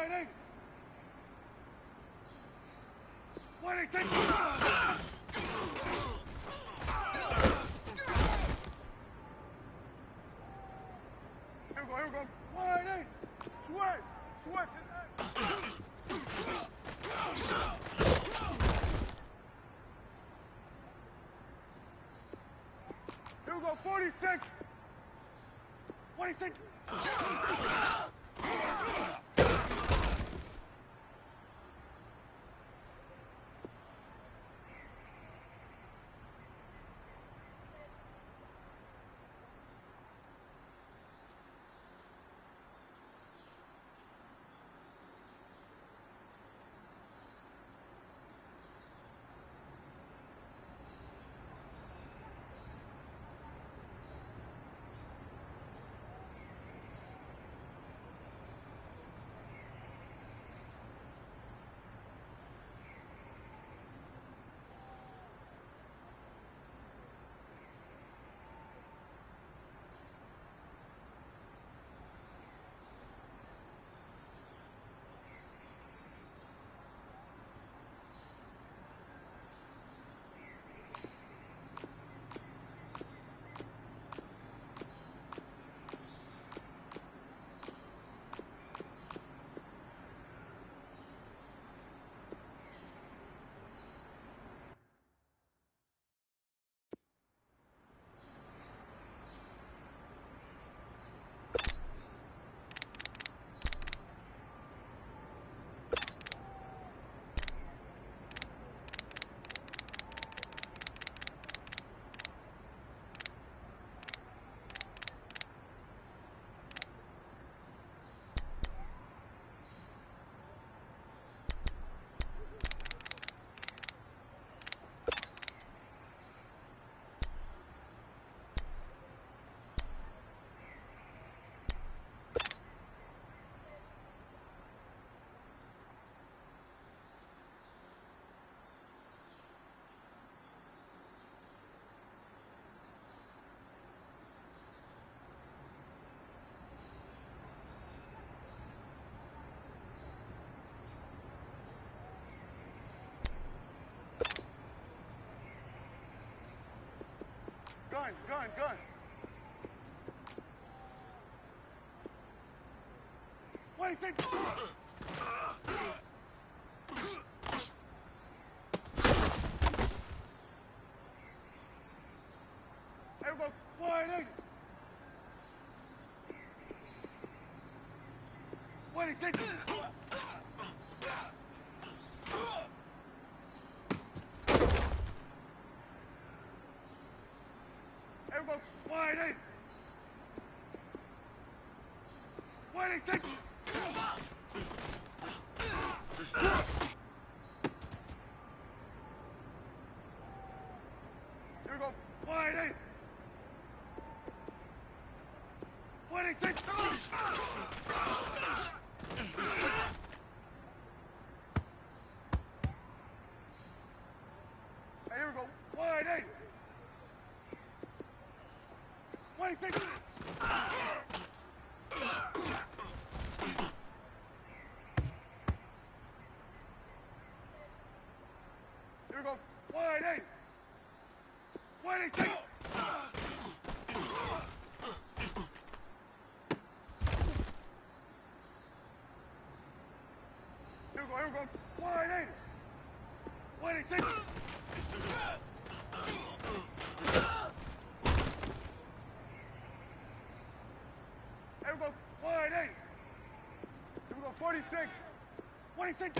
Waiting! Waiting! Take Here we go. Waiting! Switch! Switch! Here we go, 46! 26! Gun. Wait, think. There we go. Waiting. Waiting, think. There we go. Waiting. Waiting, think. Here we go. Waiting. Waiting, think. Hey, here we go. Waiting. Waiting, think. Here we go. Waiting. Waiting, think. Here we go. Waiting. Waiting, think. Here we go. Waiting. Here we go. 46. Waiting, think.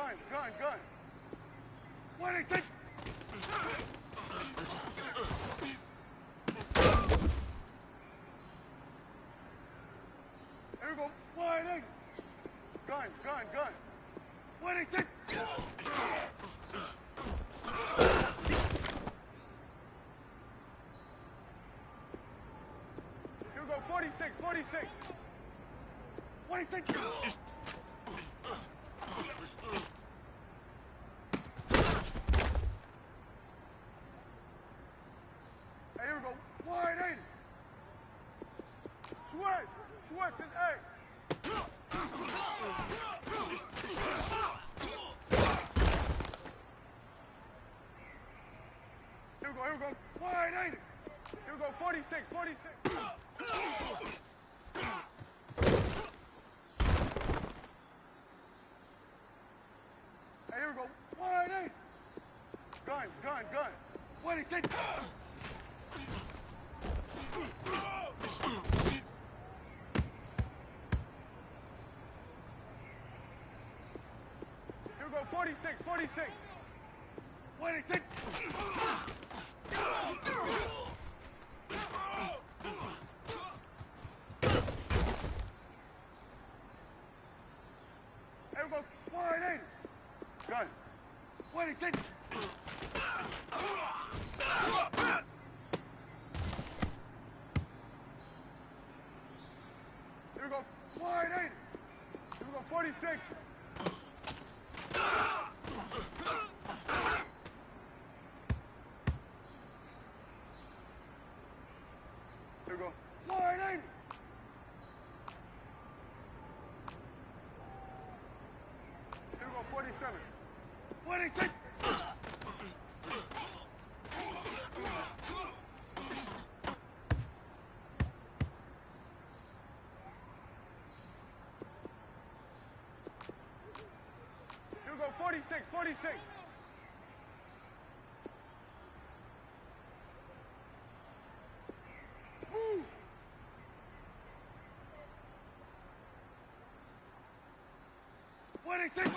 gun. 186. Here we go. 180. Gun. 186. Here we go. 46. 26. Hey, here we go. 180. Switch is A. Here we go. 180. Here we go. 46. Hey, here we go. 180. Gun. 186. Here we go. 46. 186. Here we go. 180. Gun. 186. Here we go. 180. Here we go. 46. Here we go. 180. Here we go. 47. 186. Here we go. 46. Woo! What is it?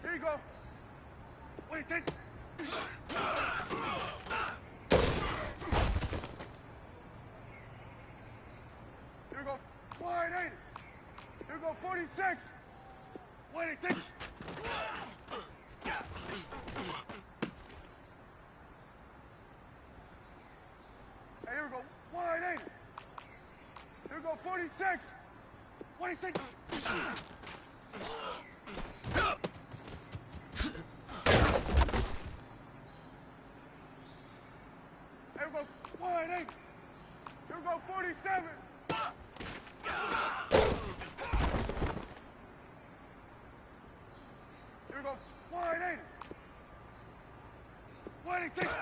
Here you go. What is it? Here we go. 180. Here we go. 46. 186. Hey, here we go. 180. Here we go. 46. 26. Here we go. 180. Here we go. 47. Here we go. 180. 186.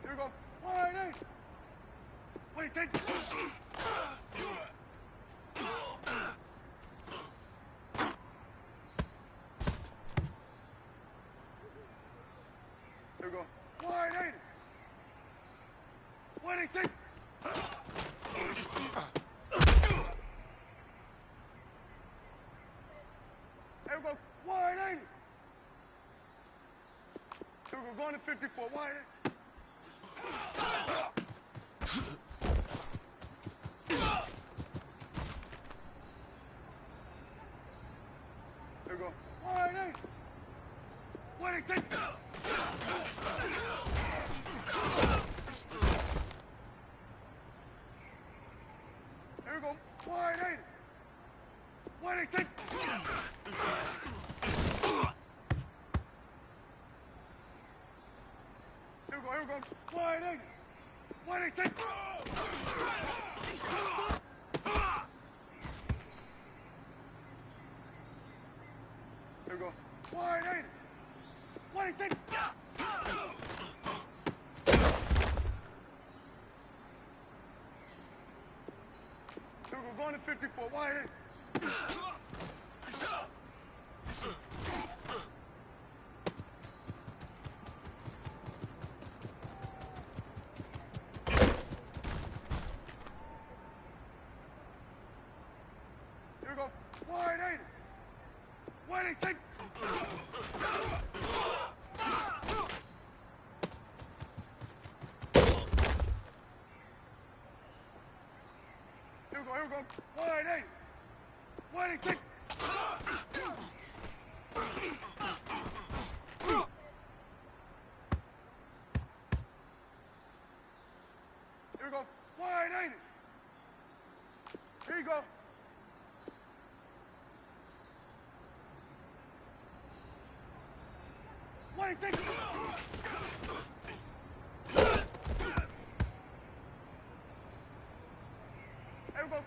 Here we go. 180. 186. Here we go. 180. 186. Here we go. 180. Here we go. Going to 54. 180. Here we go. 180. 186. Here we go. 180. 186. Here we go. 180. 186. Here we go. 180. 186. Here we go. Going to 54. 180. Here we go. Wide 80. Waiting, take. Here we go. Wide 80. Waiting, take. Here we go. Wide 80. Here you go. Waiting, take. Here we go.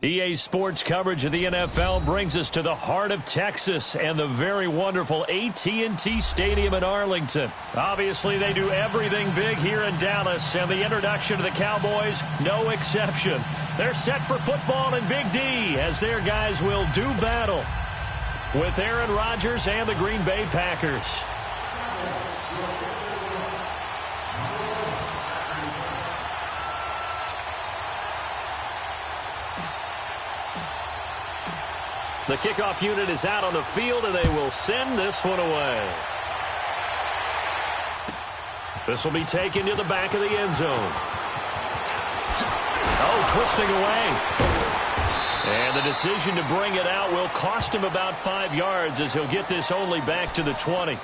EA Sports coverage of the NFL brings us to the heart of Texas and the very wonderful AT&T Stadium in Arlington. Obviously, they do everything big here in Dallas, and the introduction of the Cowboys, no exception. They're set for football in Big D as their guys will do battle with Aaron Rodgers and the Green Bay Packers. The kickoff unit is out on the field, and they will send this one away. This will be taken to the back of the end zone. Oh, twisting away. And the decision to bring it out will cost him about 5 yards as he'll get this only back to the 20.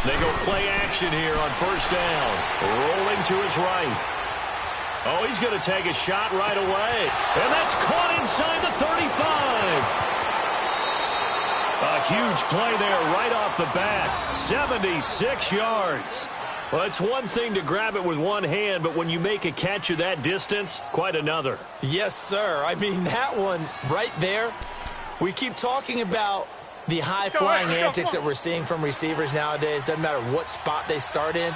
They go play action here on first down. Rolling to his right. Oh, he's going to take a shot right away. And that's caught inside the 35. A huge play there right off the bat. 76 yards. Well, it's one thing to grab it with one hand, but when you make a catch of that distance, quite another. Yes, sir. I mean, that one right there, we keep talking about the high-flying antics that we're seeing from receivers nowadays. Doesn't matter what spot they start in.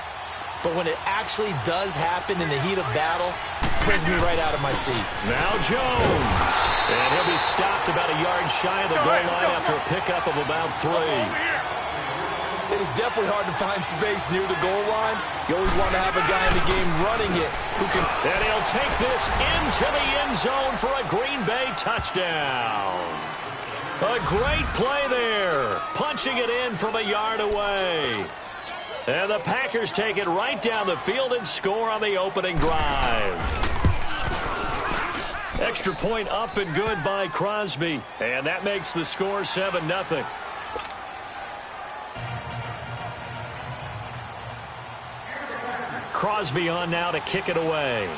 But when it actually does happen in the heat of battle, it brings me right out of my seat. Now Jones. And he'll be stopped about a yard shy of the goal line after a pickup of about 3. It is definitely hard to find space near the goal line. You always want to have a guy in the game running it who can... And he'll take this into the end zone for a Green Bay touchdown. A great play there, punching it in from a yard away. And the Packers take it right down the field and score on the opening drive. Extra point up and good by Crosby. And that makes the score 7-0. Crosby on now to kick it away.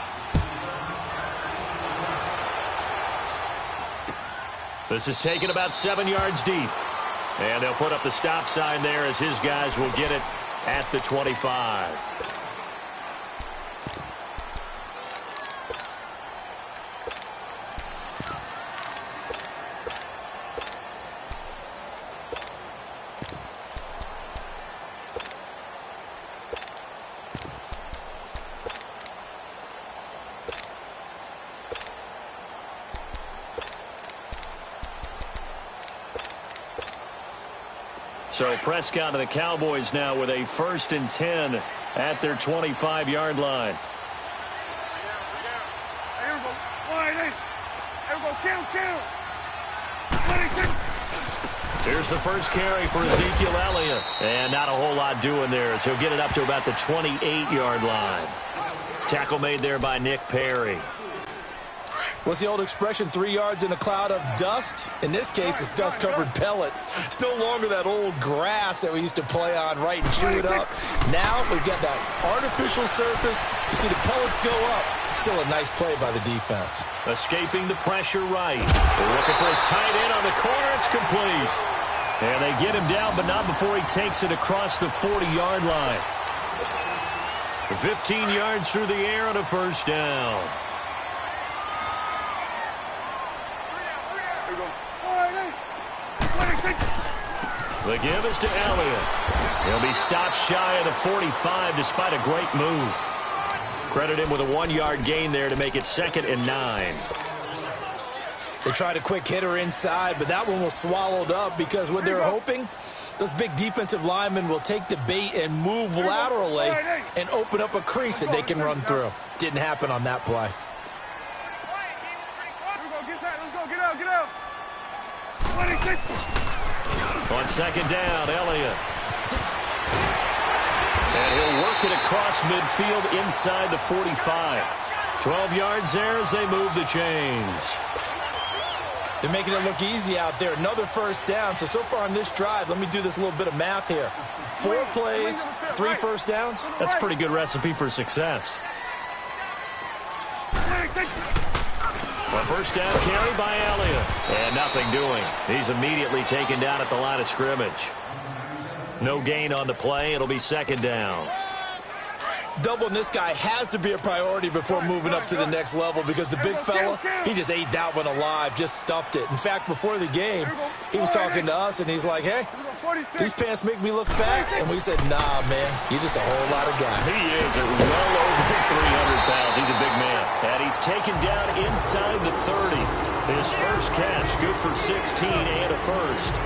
This is taken about 7 yards deep. And they'll put up the stop sign there as his guys will get it at the 25. So Prescott and the Cowboys now with a 1st and 10 at their 25-yard line. Here we go. Wide eight. Here we go. Count. 26. Here's the first carry for Ezekiel Elliott. And not a whole lot doing there as he'll get it up to about the 28-yard line. Tackle made there by Nick Perry. What's the old expression, 3 yards in a cloud of dust? In this case, it's dust-covered pellets. It's no longer that old grass that we used to play on, right, and chew it up. Now we've got that artificial surface. You see the pellets go up. Still a nice play by the defense. Escaping the pressure right. They're looking for his tight end on the corner. It's complete. And they get him down, but not before he takes it across the 40-yard line. 15 yards through the air on a first down. The give is to Elliott. He'll be stopped shy of the 45 despite a great move. Credit him with a 1-yard gain there to make it 2nd and 9. They tried a quick hitter inside, but that one was swallowed up because what they're hoping, those big defensive linemen will take the bait and move laterally and open up a crease that they can run through. Didn't happen on that play. Let's go. Get out. 26. On 2nd down, Elliott. And he'll work it across midfield inside the 45. 12 yards there as they move the chains. They're making it look easy out there. Another first down. So far on this drive, let me do this little bit of math here. 4 plays, 3 first downs. That's a pretty good recipe for success. A first down carry by Elliott. And nothing doing. He's immediately taken down at the line of scrimmage. No gain on the play. It'll be second down. Doubling this guy has to be a priority before moving up to the next level because the big fella, he just ate that one alive, just stuffed it. In fact, before the game, he was talking to us, and he's like, hey, these pants make me look fat. And we said, nah, man, you're just a whole lot of guy. He is well over 300 pounds. He's a big man. And he's taken down inside the 30. His first catch, good for 16 and a first.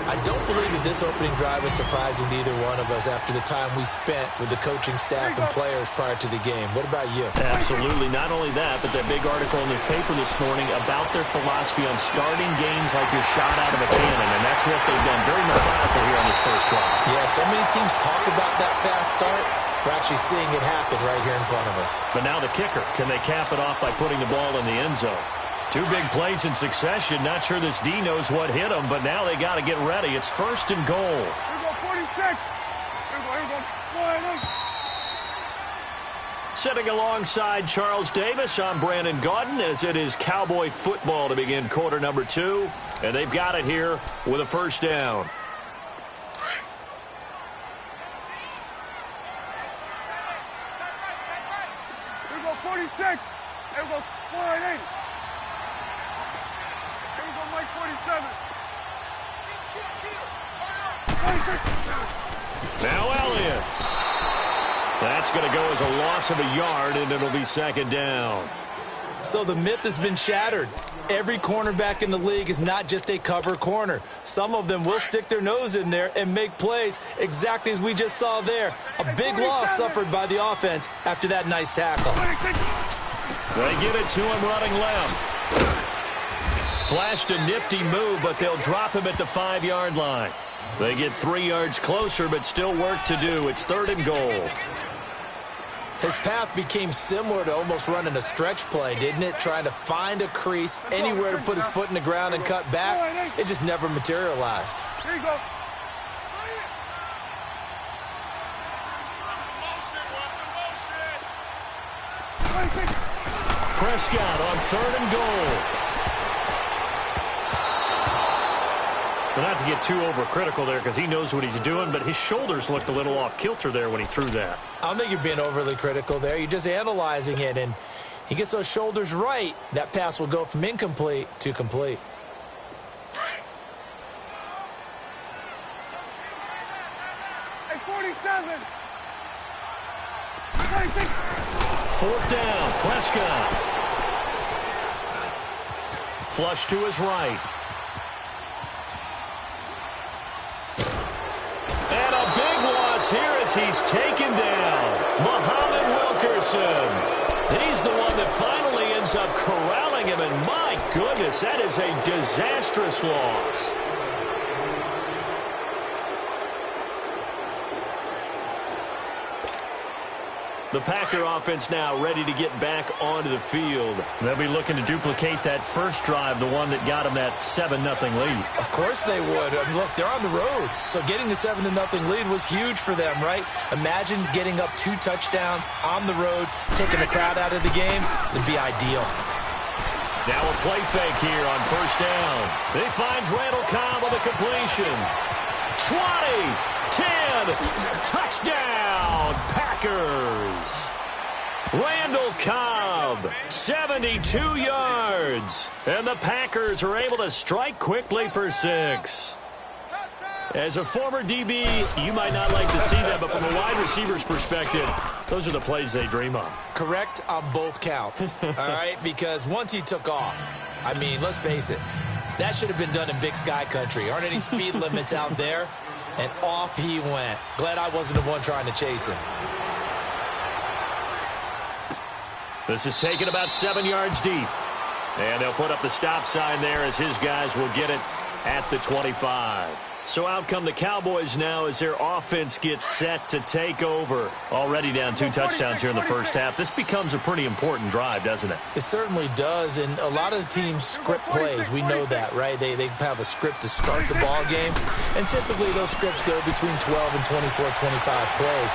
I don't believe that this opening drive was surprising to either one of us after the time we spent with the coaching staff and players prior to the game. What about you? Absolutely. Not only that, but that big article in the paper this morning about their philosophy on starting games like you're shot out of a cannon, and that's what they've done. Very methodical here on this first drive. Yeah, so many teams talk about that fast start. We're actually seeing it happen right here in front of us. But now the kicker. Can they cap it off by putting the ball in the end zone? 2 big plays in succession. Not sure this D knows what hit him, but now they got to get ready. It's first and goal. Here we go, 46. Here we go. Wide eight. Sitting alongside Charles Davis, I'm Brandon Gaudin, as it is Cowboy football to begin quarter number 2. And they've got it here with a first down. Here we go, 46. Here we go, wide eight. Mike 47. Now Elliott. That's going to go as a loss of a yard, and it'll be second down. So the myth has been shattered. Every cornerback in the league is not just a cover corner. Some of them will stick their nose in there and make plays exactly as we just saw there. A big loss suffered by the offense after that nice tackle. They get it to him running left. Flashed a nifty move, but they'll drop him at the 5-yard line. They get 3 yards closer, but still work to do. It's third and goal. His path became similar to almost running a stretch play, didn't it? Trying to find a crease, anywhere to put his foot in the ground and cut back. It just never materialized. Here you go. Prescott on third and goal. But not to get too overcritical there because he knows what he's doing, but his shoulders looked a little off kilter there when he threw that. I don't think you're being overly critical there. You're just analyzing it, and he gets those shoulders right. That pass will go from incomplete to complete. Hey, 47. 26. Fourth down, Prescott. Flush to his right. And a big loss here as he's taken down. Muhammad Wilkerson. He's the one that finally ends up corralling him, and my goodness, that is a disastrous loss. The Packer offense now ready to get back onto the field. They'll be looking to duplicate that first drive, the one that got them that 7-0 lead. Of course they would. I mean, look, they're on the road. So getting the 7-0 lead was huge for them, right? Imagine getting up 2 touchdowns on the road, taking the crowd out of the game. It'd be ideal. Now a play fake here on first down. He finds Randall Cobb with a completion. 20, 10, touchdown, Packers. Randall Cobb, 72 yards. And the Packers are able to strike quickly for 6. As a former DB, you might not like to see that, but from a wide receiver's perspective, those are the plays they dream of. Correct on both counts, all right? Because once he took off, I mean, let's face it, that should have been done in Big Sky Country. Aren't any speed limits out there? And off he went. Glad I wasn't the one trying to chase him. This is taken about 7 yards deep. And they'll put up the stop sign there as his guys will get it at the 25. So out come the Cowboys now as their offense gets set to take over. Already down 2 touchdowns here in the first half. This becomes a pretty important drive, doesn't it? It certainly does, and a lot of the teams script plays. We know that, right? They have a script to start the ball game, and typically those scripts go between 12 and 24, 25 plays.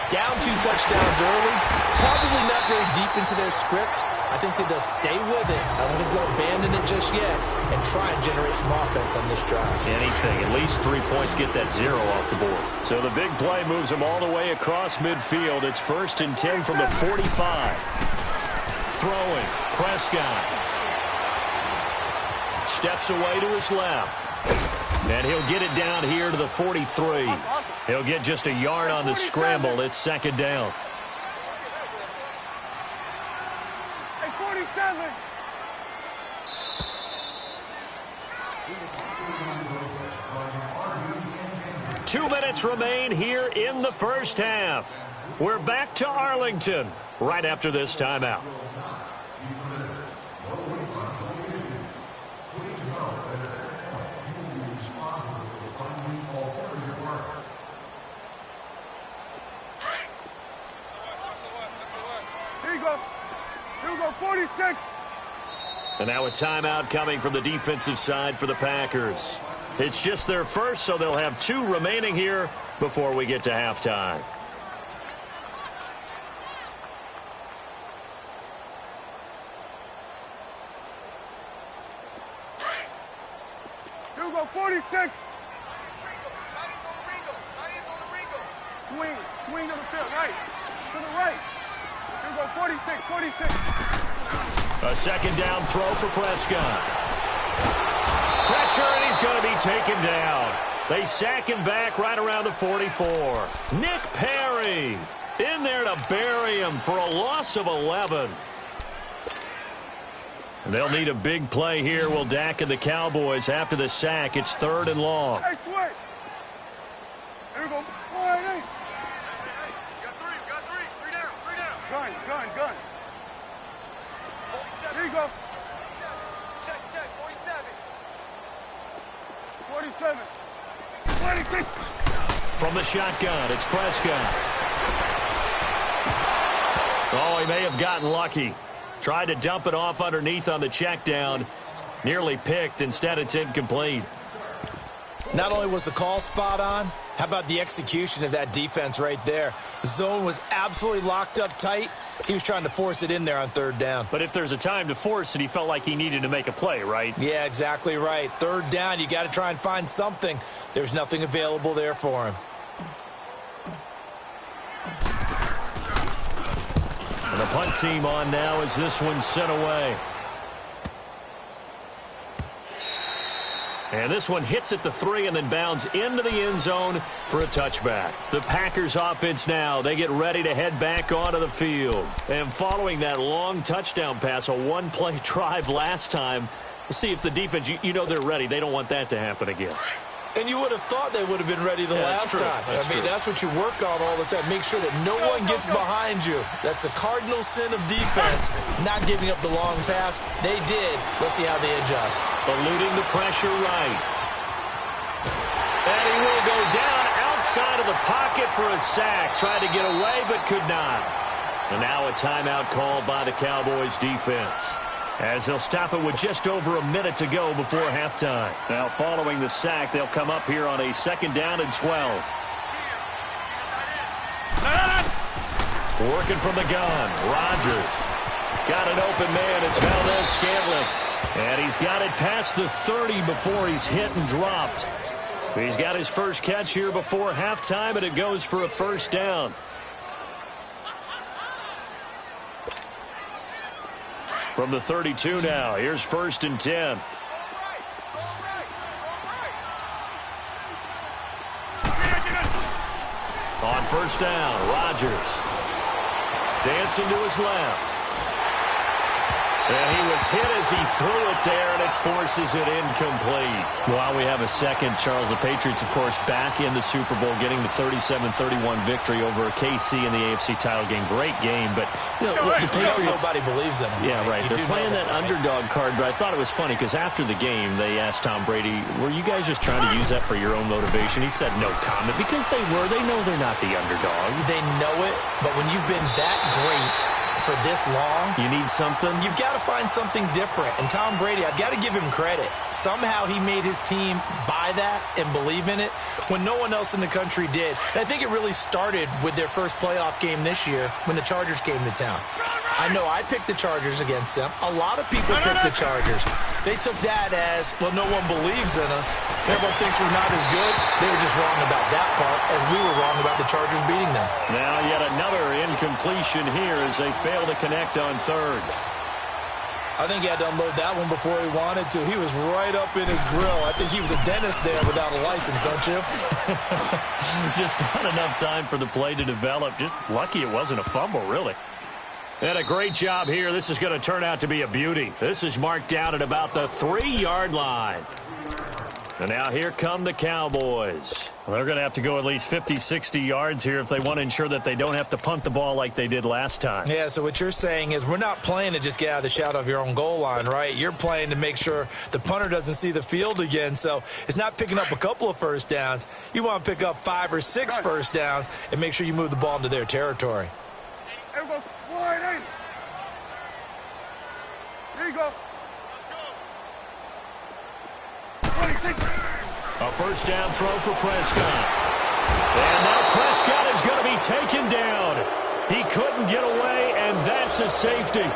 Down 2 touchdowns early, probably not very deep into their script. I think that they'll stay with it. I don't think they'll abandon it just yet and try and generate some offense on this drive. Anything. At least 3 points, get that 0 off the board. So the big play moves them all the way across midfield. It's 1st and 10 from the 45. Throwing. Prescott. Steps away to his left. And he'll get it down here to the 43. He'll get just a yard on the scramble. It's 2nd down. 47. 2 minutes remain here in the first half. We're back to Arlington right after this timeout. Here you go. Here we go, 46. And now a timeout coming from the defensive side for the Packers. It's just their first, so they'll have 2 remaining here before we get to halftime. Here we go, 46. Swing to the field, right. To the right. Here we go, 46, 46. A 2nd down throw for Prescott. Pressure, and he's going to be taken down. They sack him back right around the 44. Nick Perry in there to bury him for a loss of 11. And they'll need a big play here. Will Dak and the Cowboys after the sack. It's 3rd and long. Hey, switch. Here we go. All right, hey. Got three down. Gun. Here you go. Check, 47. 26. From the shotgun, it's Prescott. Oh, he may have gotten lucky. Tried to dump it off underneath on the check down. Nearly picked. Instead, it's incomplete. Not only was the call spot on, how about the execution of that defense right there? The zone was absolutely locked up tight. He was trying to force it in there on 3rd down. But if there's a time to force it, he felt like he needed to make a play, right? Yeah, exactly right. 3rd down, you got to try and find something. There's nothing available there for him. And the punt team on now as this one's sent away. And this one hits at the 3 and then bounds into the end zone for a touchback. The Packers offense now, they get ready to head back onto the field. And following that long touchdown pass, a 1-play drive last time, we'll see if the defense, you know they're ready. They don't want that to happen again. And you would have thought they would have been ready the last time. That's what you work on all the time. Make sure that no one gets behind you. That's the cardinal sin of defense, not giving up the long pass. They did. Let's see how they adjust. Eluding the pressure right. And he will go down outside of the pocket for a sack. Tried to get away, but could not. And now a timeout called by the Cowboys defense, as they'll stop it with just over a minute to go before halftime. Now, following the sack, they'll come up here on a 2nd down and 12. Working from the gun, Rodgers. Got an open man, it's Valdez-Scantling. And he's got it past the 30 before he's hit and dropped. He's got his first catch here before halftime, and it goes for a 1st down. From the 32 now, here's 1st and 10. On 1st down, Rodgers. Dancing to his left. And he was hit as he threw it there, and it forces it incomplete. While we have a second, Charles, the Patriots, of course, back in the Super Bowl, getting the 37-31 victory over KC in the AFC title game. Great game, but you know, the Patriots... Nobody believes in them. Yeah, right. They're playing that underdog card, but I thought it was funny because after the game, they asked Tom Brady, were you guys just trying to use that for your own motivation? He said no comment because they were. They know they're not the underdog. They know it, but when you've been that great for this long, you need something. You've got to find something different. And Tom Brady, I've got to give him credit. Somehow he made his team buy that and believe in it when no one else in the country did. And I think it really started with their first playoff game this year when the Chargers came to town. I know I picked the Chargers against them. A lot of people picked the Chargers. They took that as, well, no one believes in us. Everyone thinks we're not as good. They were just wrong about that part, as we were wrong about the Chargers beating them. Now yet another incompletion here as they fail to connect on third. I think he had to unload that one before he wanted to. He was right up in his grill. I think he was a dentist there without a license, don't you? Just not enough time for the play to develop. Just lucky it wasn't a fumble, really. And a great job here. This is going to turn out to be a beauty. This is marked down at about the 3-yard line. And now here come the Cowboys. Well, they're going to have to go at least 50, 60 yards here if they want to ensure that they don't have to punt the ball like they did last time. Yeah, so what you're saying is we're not playing to just get out of the shadow of your own goal line, right? You're playing to make sure the punter doesn't see the field again. So it's not picking up a couple of first downs. You want to pick up 5 or 6 first downs and make sure you move the ball into their territory. There you go. A first down throw for Prescott. And now Prescott is going to be taken down. He couldn't get away, and that's a safety.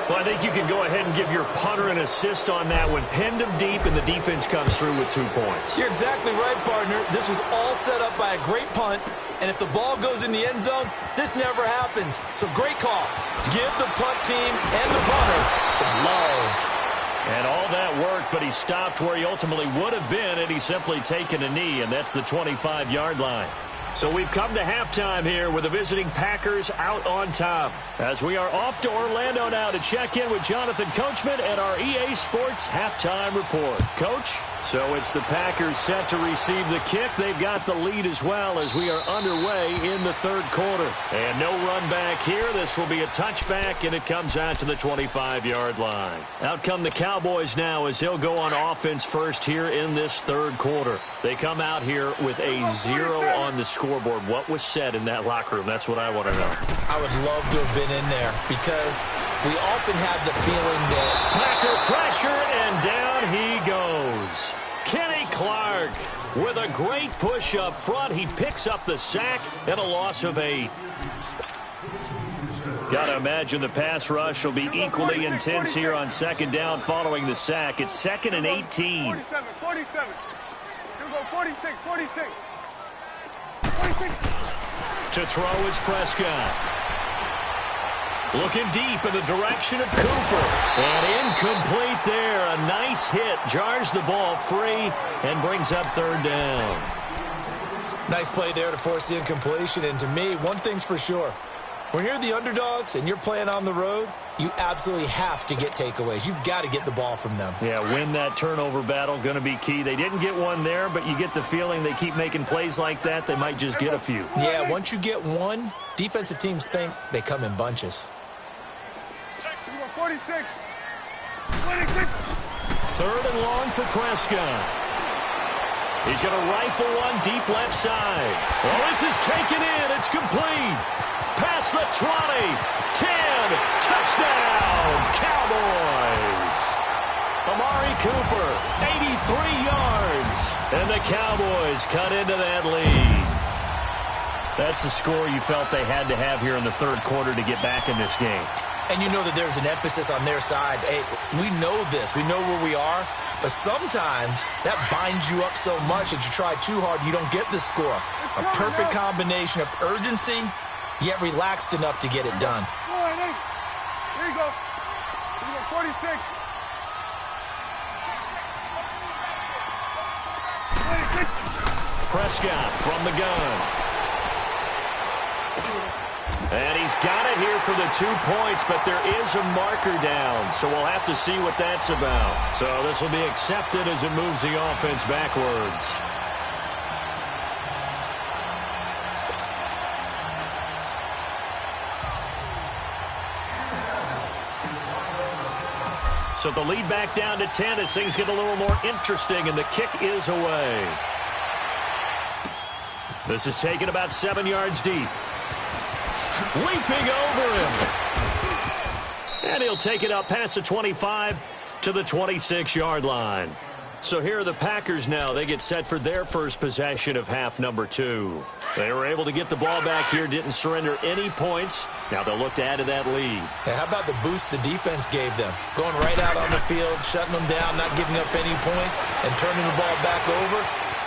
Well, I think you can go ahead and give your punter an assist on that one. Pinned him deep, and the defense comes through with 2 points. You're exactly right, partner. This was all set up by a great punt, and if the ball goes in the end zone, this never happens. So great call. Give the punt team and the punter some love. And all that worked, but he stopped where he ultimately would have been, and he's simply taken a knee, and that's the 25-yard line. So we've come to halftime here with the visiting Packers out on top. As we are off to Orlando now to check in with Jonathan Coachman and our EA Sports halftime report. Coach? So it's the Packers set to receive the kick. They've got the lead as well as we are underway in the third quarter. And no run back here. This will be a touchback, and it comes out to the 25-yard line. Out come the Cowboys now as they'll go on offense first here in this third quarter. They come out here with a 0 on the scoreboard. What was said in that locker room? That's what I want to know. I would love to have been in there because we often have the feeling that Packer pressure, and down he goes. Kenny Clark with a great push up front. He picks up the sack and a loss of 8. Got to imagine the pass rush will be equally intense here on second down following the sack. It's 2nd and 18. 47. Here we go, 46. To throw is Prescott. Looking deep in the direction of Cooper. And incomplete there. A nice hit. Jars the ball free and brings up third down. Nice play there to force the incompletion. And to me, one thing's for sure. When you're the underdogs and you're playing on the road, you absolutely have to get takeaways. You've got to get the ball from them. Yeah, win that turnover battle, going to be key. They didn't get one there, but you get the feeling they keep making plays like that, they might just get a few. Yeah, once you get one, defensive teams think they come in bunches. 46. Third and long for Prescott. He's going to rifle one deep left side. Oh, this is taken in. It's complete. Past the 20. 10. Touchdown, Cowboys. Amari Cooper, 83 yards. And the Cowboys cut into that lead. That's the score you felt they had to have here in the third quarter to get back in this game. And you know that there's an emphasis on their side. Hey, we know this. We know where we are. But sometimes that binds you up so much that you try too hard, you don't get the score. A perfect combination of urgency, yet relaxed enough to get it done. Here you go. Here you go, 46. 26. Prescott from the gun. And he's got it here for the 2 points, but there is a marker down, so we'll have to see what that's about. So this will be accepted as it moves the offense backwards. So the lead back down to 10 as things get a little more interesting, and the kick is away. This is taken about 7 yards deep. Leaping over him. And he'll take it up past the 25 to the 26-yard line. So here are the Packers now. They get set for their first possession of half number 2. They were able to get the ball back here, didn't surrender any points. Now they'll look to add to that lead. Yeah, how about the boost the defense gave them? Going right out on the field, shutting them down, not giving up any points, and turning the ball back over.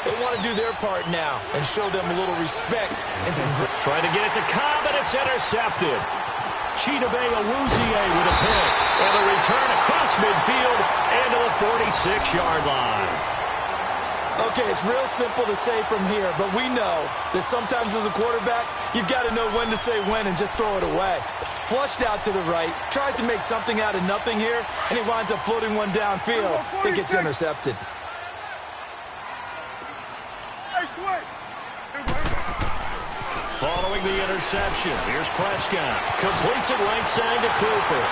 They want to do their part now and show them a little respect. And some trying to get it to Cobb, and it's intercepted. Chidobe Awuzie with a pick. And a return across midfield and to the 46-yard line. Okay, it's real simple to say from here, but we know that sometimes as a quarterback, you've got to know when to say when and just throw it away. Flushed out to the right, tries to make something out of nothing here, and he winds up floating one downfield that gets intercepted. Following the interception, here's Prescott. Completes it right side to Cooper.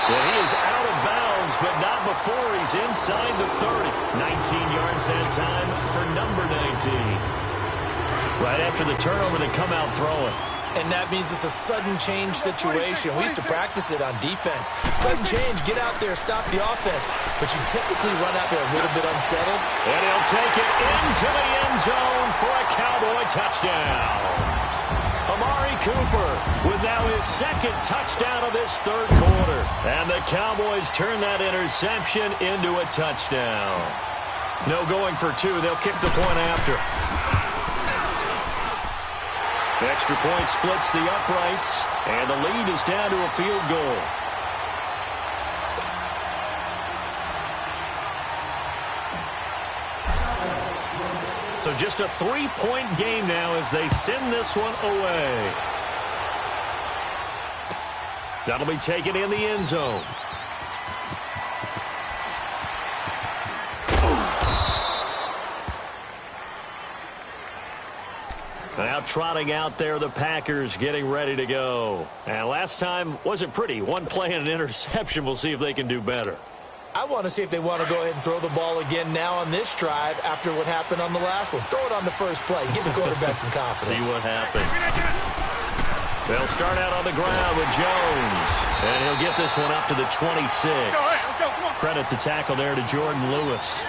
Well, he is out of bounds, but not before he's inside the 30. 19 yards that time for number 19. Right after the turnover, they come out throwing. And that means it's a sudden change situation. We used to practice it on defense. Sudden change, get out there, stop the offense. But you typically run out there a little bit unsettled. And he'll take it into the end zone for a Cowboy touchdown. Amari Cooper with now his second touchdown of this third quarter. And the Cowboys turn that interception into a touchdown. No going for 2. They'll kick the point after. The extra point splits the uprights, and the lead is down to a field goal. So just a 3-point game now as they send this one away. That'll be taken in the end zone. Now trotting out there, the Packers getting ready to go. And last time wasn't pretty. One play and an interception. We'll see if they can do better. I want to see if they want to go ahead and throw the ball again now on this drive after what happened on the last one. Throw it on the first play. Give the quarterback some confidence. See what happens. They'll start out on the ground with Jones. And he'll get this one up to the 26. Credit the tackle there to Jordan Lewis.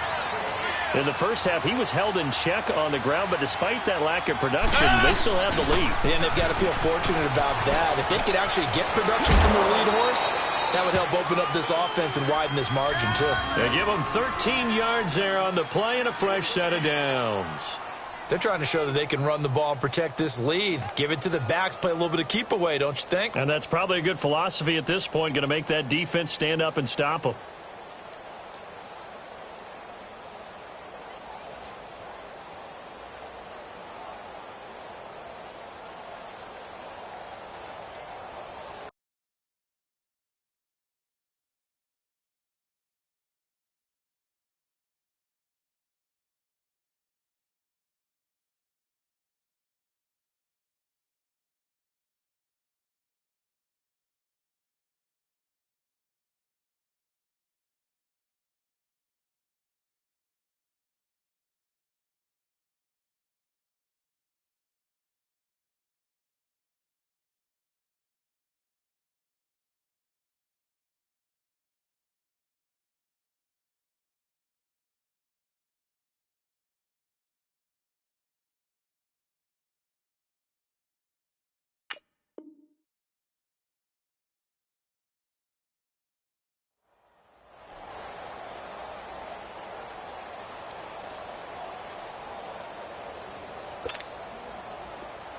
In the first half, he was held in check on the ground, but despite that lack of production, they still have the lead. And they've got to feel fortunate about that. If they could actually get production from their lead horse, that would help open up this offense and widen this margin, too. They give them 13 yards there on the play and a fresh set of downs. They're trying to show that they can run the ball and protect this lead. Give it to the backs, play a little bit of keep away, don't you think? And that's probably a good philosophy at this point, going to make that defense stand up and stop them.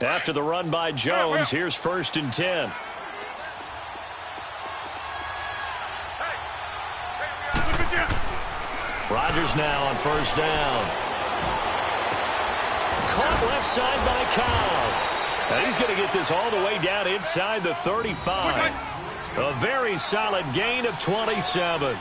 After the run by Jones, here's 1st and 10. Rodgers now on 1st down. Caught left side by Cobb. And he's going to get this all the way down inside the 35. A very solid gain of 27.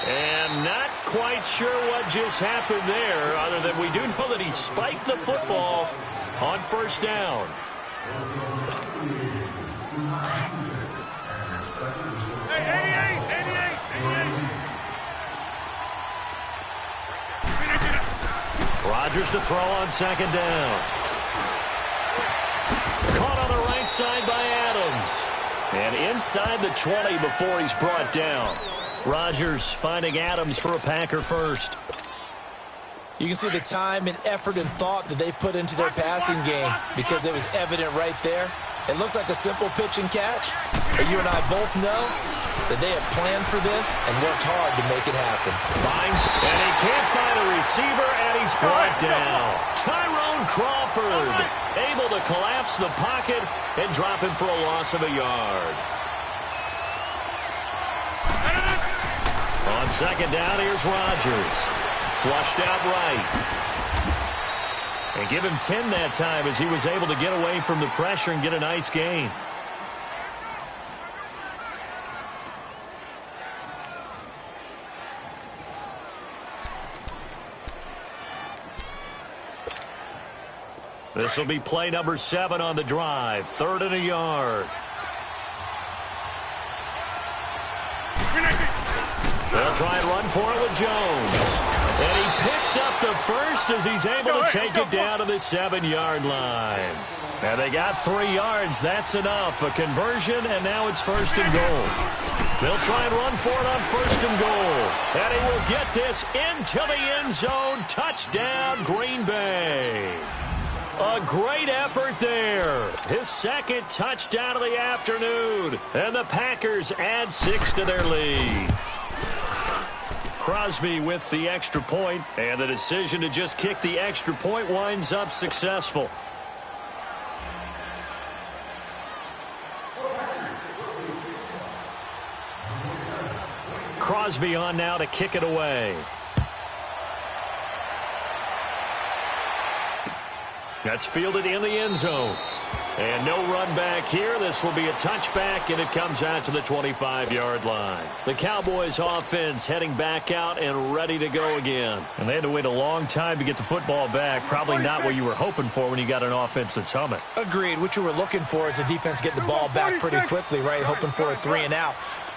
And not quite sure what just happened there, other than we do know that he spiked the football on first down. Rodgers to throw on second down. Caught on the right side by Adams. And inside the 20 before he's brought down. Rodgers finding Adams for a Packer first. You can see the time and effort and thought that they put into their passing game because it was evident right there. It looks like a simple pitch and catch, but you and I both know that they have planned for this and worked hard to make it happen. Finds, and he can't find a receiver, and he's brought down. Tyrone Crawford able to collapse the pocket and drop him for a loss of a yard. On second down, here's Rodgers. Flushed out right. And give him 10 that time as he was able to get away from the pressure and get a nice gain. This will be play number 7 on the drive. 3rd and a yard. They'll try and run for it with Jones. And he picks up the first as he's able to take it down to the 7-yard line. And they got 3 yards. That's enough. A conversion, and now it's 1st and goal. They'll try and run for it on 1st and goal. And he will get this into the end zone. Touchdown, Green Bay. A great effort there. His 2nd touchdown of the afternoon. And the Packers add 6 to their lead. Crosby with the extra point, and the decision to just kick the extra point winds up successful. Crosby on now to kick it away. That's fielded in the end zone. And no run back here. This will be a touchback, and it comes out to the 25-yard line. The Cowboys offense heading back out and ready to go again. And they had to wait a long time to get the football back. Probably not what you were hoping for when you got an offense that's humming. Agreed. What you were looking for is the defense get the ball back pretty quickly, right? Hoping for a 3 and out.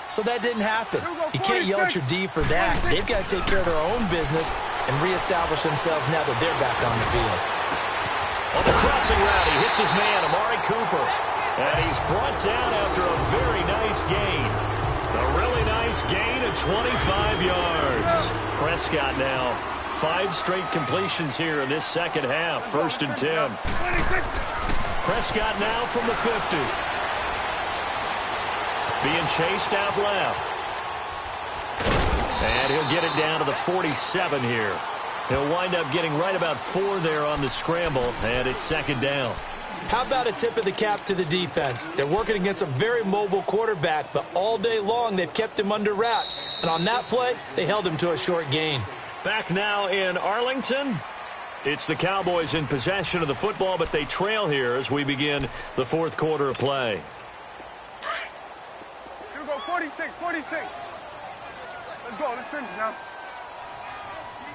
So that didn't happen. You can't yell at your D for that. They've got to take care of their own business and reestablish themselves now that they're back on the field. On the crossing route, he hits his man, Amari Cooper. And he's brought down after a very nice gain. A really nice gain of 25 yards. Prescott now, 5 straight completions here in this second half. 1st and 10. Prescott now from the 50. Being chased out left. And he'll get it down to the 47 here. He'll wind up getting right about 4 there on the scramble, and it's 2nd down. How about a tip of the cap to the defense? They're working against a very mobile quarterback, but all day long they've kept him under wraps. And on that play, they held him to a short gain. Back now in Arlington. It's the Cowboys in possession of the football, but they trail here as we begin the 4th quarter of play. Here we go, 46, 46. Let's go, let's finish now.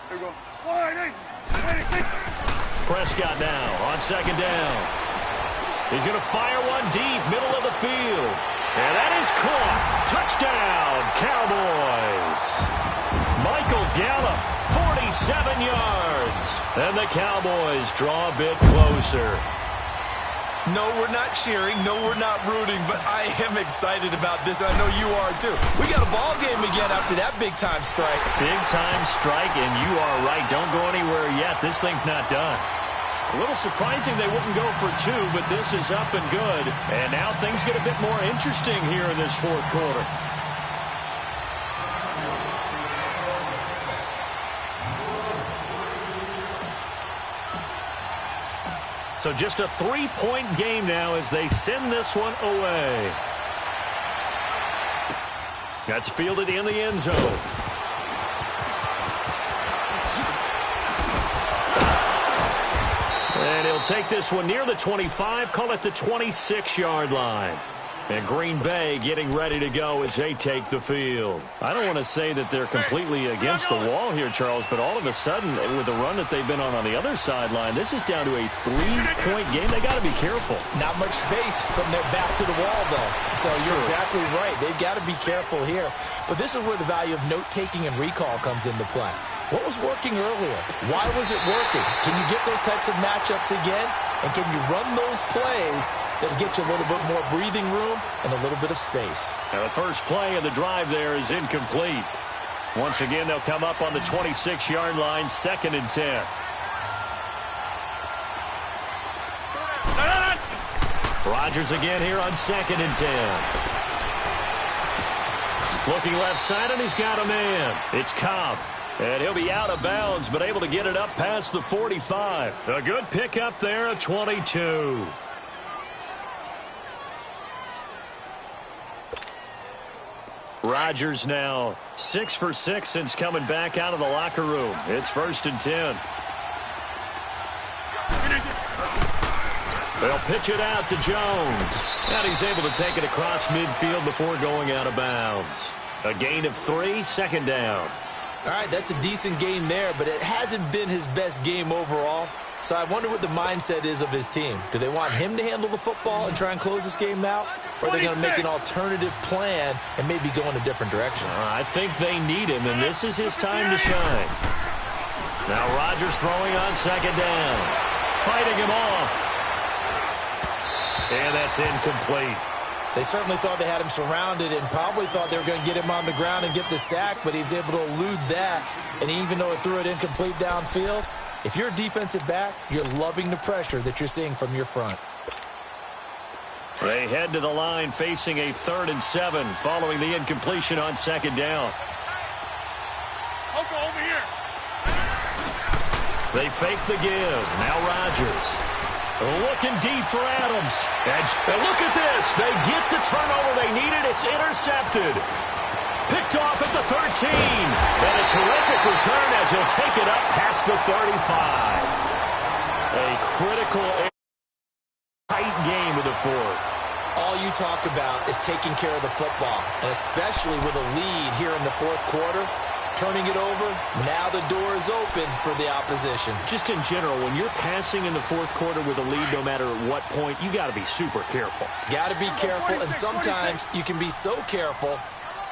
Here we go. Prescott now on 2nd down. He's going to fire one deep, middle of the field. And that is caught. Touchdown, Cowboys. Michael Gallup, 47 yards. And the Cowboys draw a bit closer. No, we're not cheering. No, we're not rooting, but I am excited about this. I know you are, too. We got a ball game again after that big-time strike. Big-time strike, and you are right. Don't go anywhere yet. This thing's not done. A little surprising they wouldn't go for 2, but this is up and good. And now things get a bit more interesting here in this 4th quarter. So just a 3-point game now as they send this one away. That's fielded in the end zone. take this one near the 25, call it the 26-yard line. And Green Bay getting ready to go as they take the field. I don't want to say that they're completely against the wall here, Charles, but all of a sudden, with the run that they've been on the other sideline, this is down to a 3-point game. They got to be careful. Not much space from their back to the wall, though. So you're exactly right. They've got to be careful here. But this is where the value of note-taking and recall comes into play. What was working earlier? Why was it working? Can you get those types of matchups again? And can you run those plays that'll get you a little bit more breathing room and a little bit of space? Now the first play of the drive there is incomplete. Once again, they'll come up on the 26-yard line, 2nd and 10. Rodgers again here on 2nd and 10. Looking left side, and he's got a man. It's Cobb. And he'll be out of bounds, but able to get it up past the 45. A good pickup there at 22. Rodgers now 6 for 6 since coming back out of the locker room. It's 1st and 10. They'll pitch it out to Jones. And he's able to take it across midfield before going out of bounds. A gain of 3, 2nd down. All right, that's a decent game there, but it hasn't been his best game overall. So I wonder what the mindset is of his team. Do they want him to handle the football and try and close this game out? Or are they going to make an alternative plan and maybe go in a different direction? I think they need him, and this is his time to shine. Now Rodgers throwing on 2nd down. Fighting him off. And that's incomplete. They certainly thought they had him surrounded and probably thought they were going to get him on the ground and get the sack, but he was able to elude that. And even though it threw it incomplete downfield, if you're a defensive back, you're loving the pressure that you're seeing from your front. They head to the line facing a 3rd and 7 following the incompletion on 2nd down. Uncle, over here. They fake the give. Now Rodgers. Looking deep for Adams. And look at this. They get the turnover they needed. It's intercepted. Picked off at the 13. And a terrific return as he'll take it up past the 35. A critical, tight game of the 4th. All you talk about is taking care of the football, and especially with a lead here in the 4th quarter. Turning it over, now the door is open for the opposition. Just in general, when you're passing in the 4th quarter with a lead, no matter at what point, you got to be super careful. Got to be careful, and sometimes you can be so careful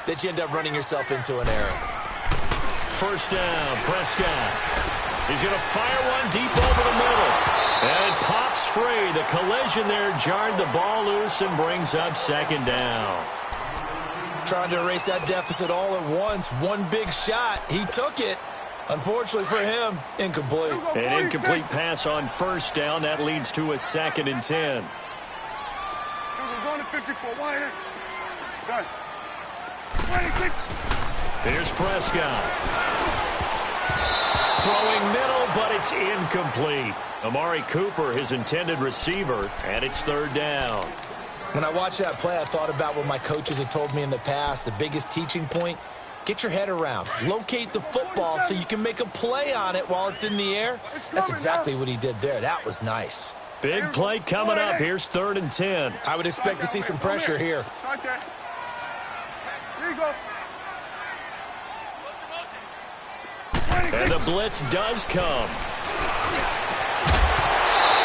that you end up running yourself into an error. 1st down, Prescott. He's going to fire one deep over the middle. And it pops free. The collision there jarred the ball loose and brings up 2nd down. Trying to erase that deficit all at once. One big shot. He took it. Unfortunately for him, incomplete. An incomplete pass on 1st down. That leads to a 2nd and 10. We're going to 54. Why? Done. 26. Here's Prescott. Throwing middle, but it's incomplete. Amari Cooper, his intended receiver, and it's 3rd down. When I watched that play, I thought about what my coaches had told me in the past. The biggest teaching point, get your head around. Locate the football so you can make a play on it while it's in the air. That's exactly what he did there. That was nice. Big play coming up. Here's 3rd and 10. I would expect to see some pressure here. Here you go. And the blitz does come.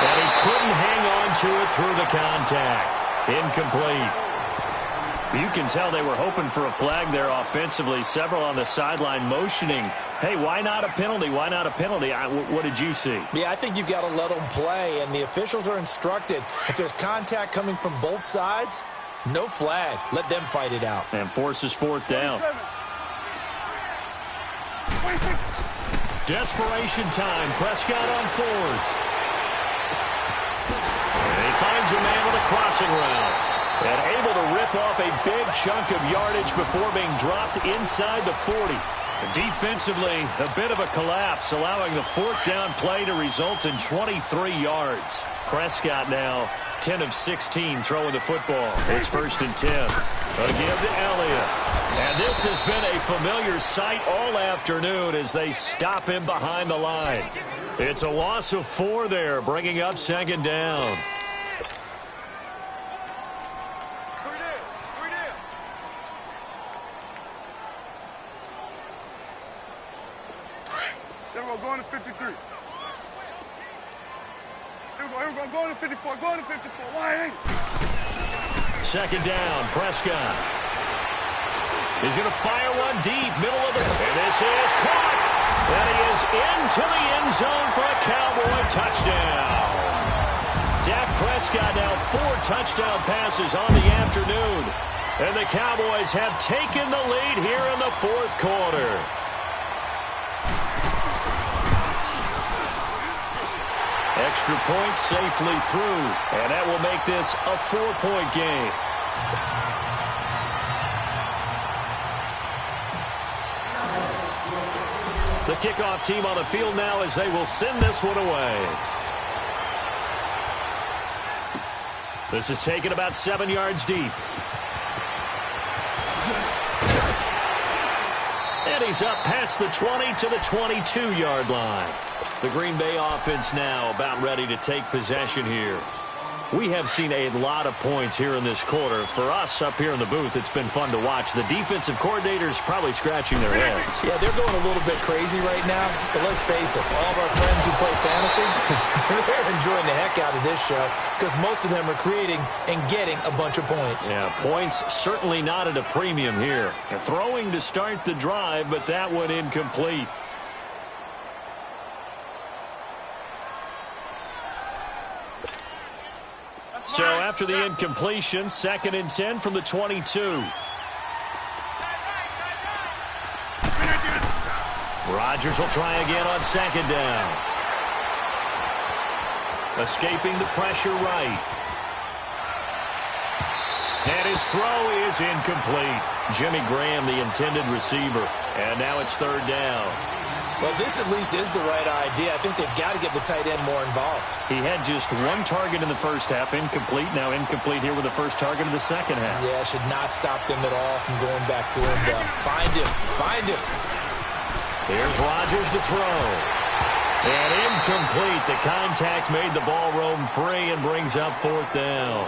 And he couldn't hang on to it through the contact. Incomplete. You can tell they were hoping for a flag there offensively. Several on the sideline motioning. Hey, why not a penalty? Why not a penalty? What did you see? Yeah, I think you've got to let them play, and the officials are instructed. If there's contact coming from both sides, no flag. Let them fight it out. And forces 4th down. 26. Desperation time. Prescott on 4th. And he finds a man with a crossing route. And able to rip off a big chunk of yardage before being dropped inside the 40. Defensively, a bit of a collapse, allowing the 4th down play to result in 23 yards. Prescott now 10 of 16 throwing the football. It's 1st and 10. A give to Elliott. And this has been a familiar sight all afternoon as they stop him behind the line. It's a loss of 4 there, bringing up 2nd down. Going to 53. Here we go, going to 54, going to 54. Why? 2nd down, Prescott. He's going to fire one deep, middle of the... And this is caught. And he is into the end zone for a Cowboy touchdown. Dak Prescott now 4 touchdown passes on the afternoon. And the Cowboys have taken the lead here in the 4th quarter. Extra point safely through, and that will make this a 4-point game. The kickoff team on the field now as they will send this one away. This is taken about 7 yards deep. And he's up past the 20 to the 22-yard line. The Green Bay offense now about ready to take possession here. We have seen a lot of points here in this quarter. For us up here in the booth, it's been fun to watch. The defensive coordinators probably scratching their heads. Yeah, they're going a little bit crazy right now. But let's face it, all of our friends who play fantasy, they're enjoying the heck out of this show because most of them are creating and getting a bunch of points. Yeah, points certainly not at a premium here. They're throwing to start the drive, but that one incomplete. So after the incompletion, 2nd and 10 from the 22. Rodgers will try again on 2nd down. Escaping the pressure right. And his throw is incomplete. Jimmy Graham, the intended receiver. And now it's 3rd down. Well, this at least is the right idea. I think they've got to get the tight end more involved. He had just 1 target in the first half, incomplete. Now incomplete here with the first target of the second half. Yeah, should not stop them at all from going back to him. Find him. Find him. Here's Rodgers to throw. And incomplete. The contact made the ball roam free and brings up 4th down.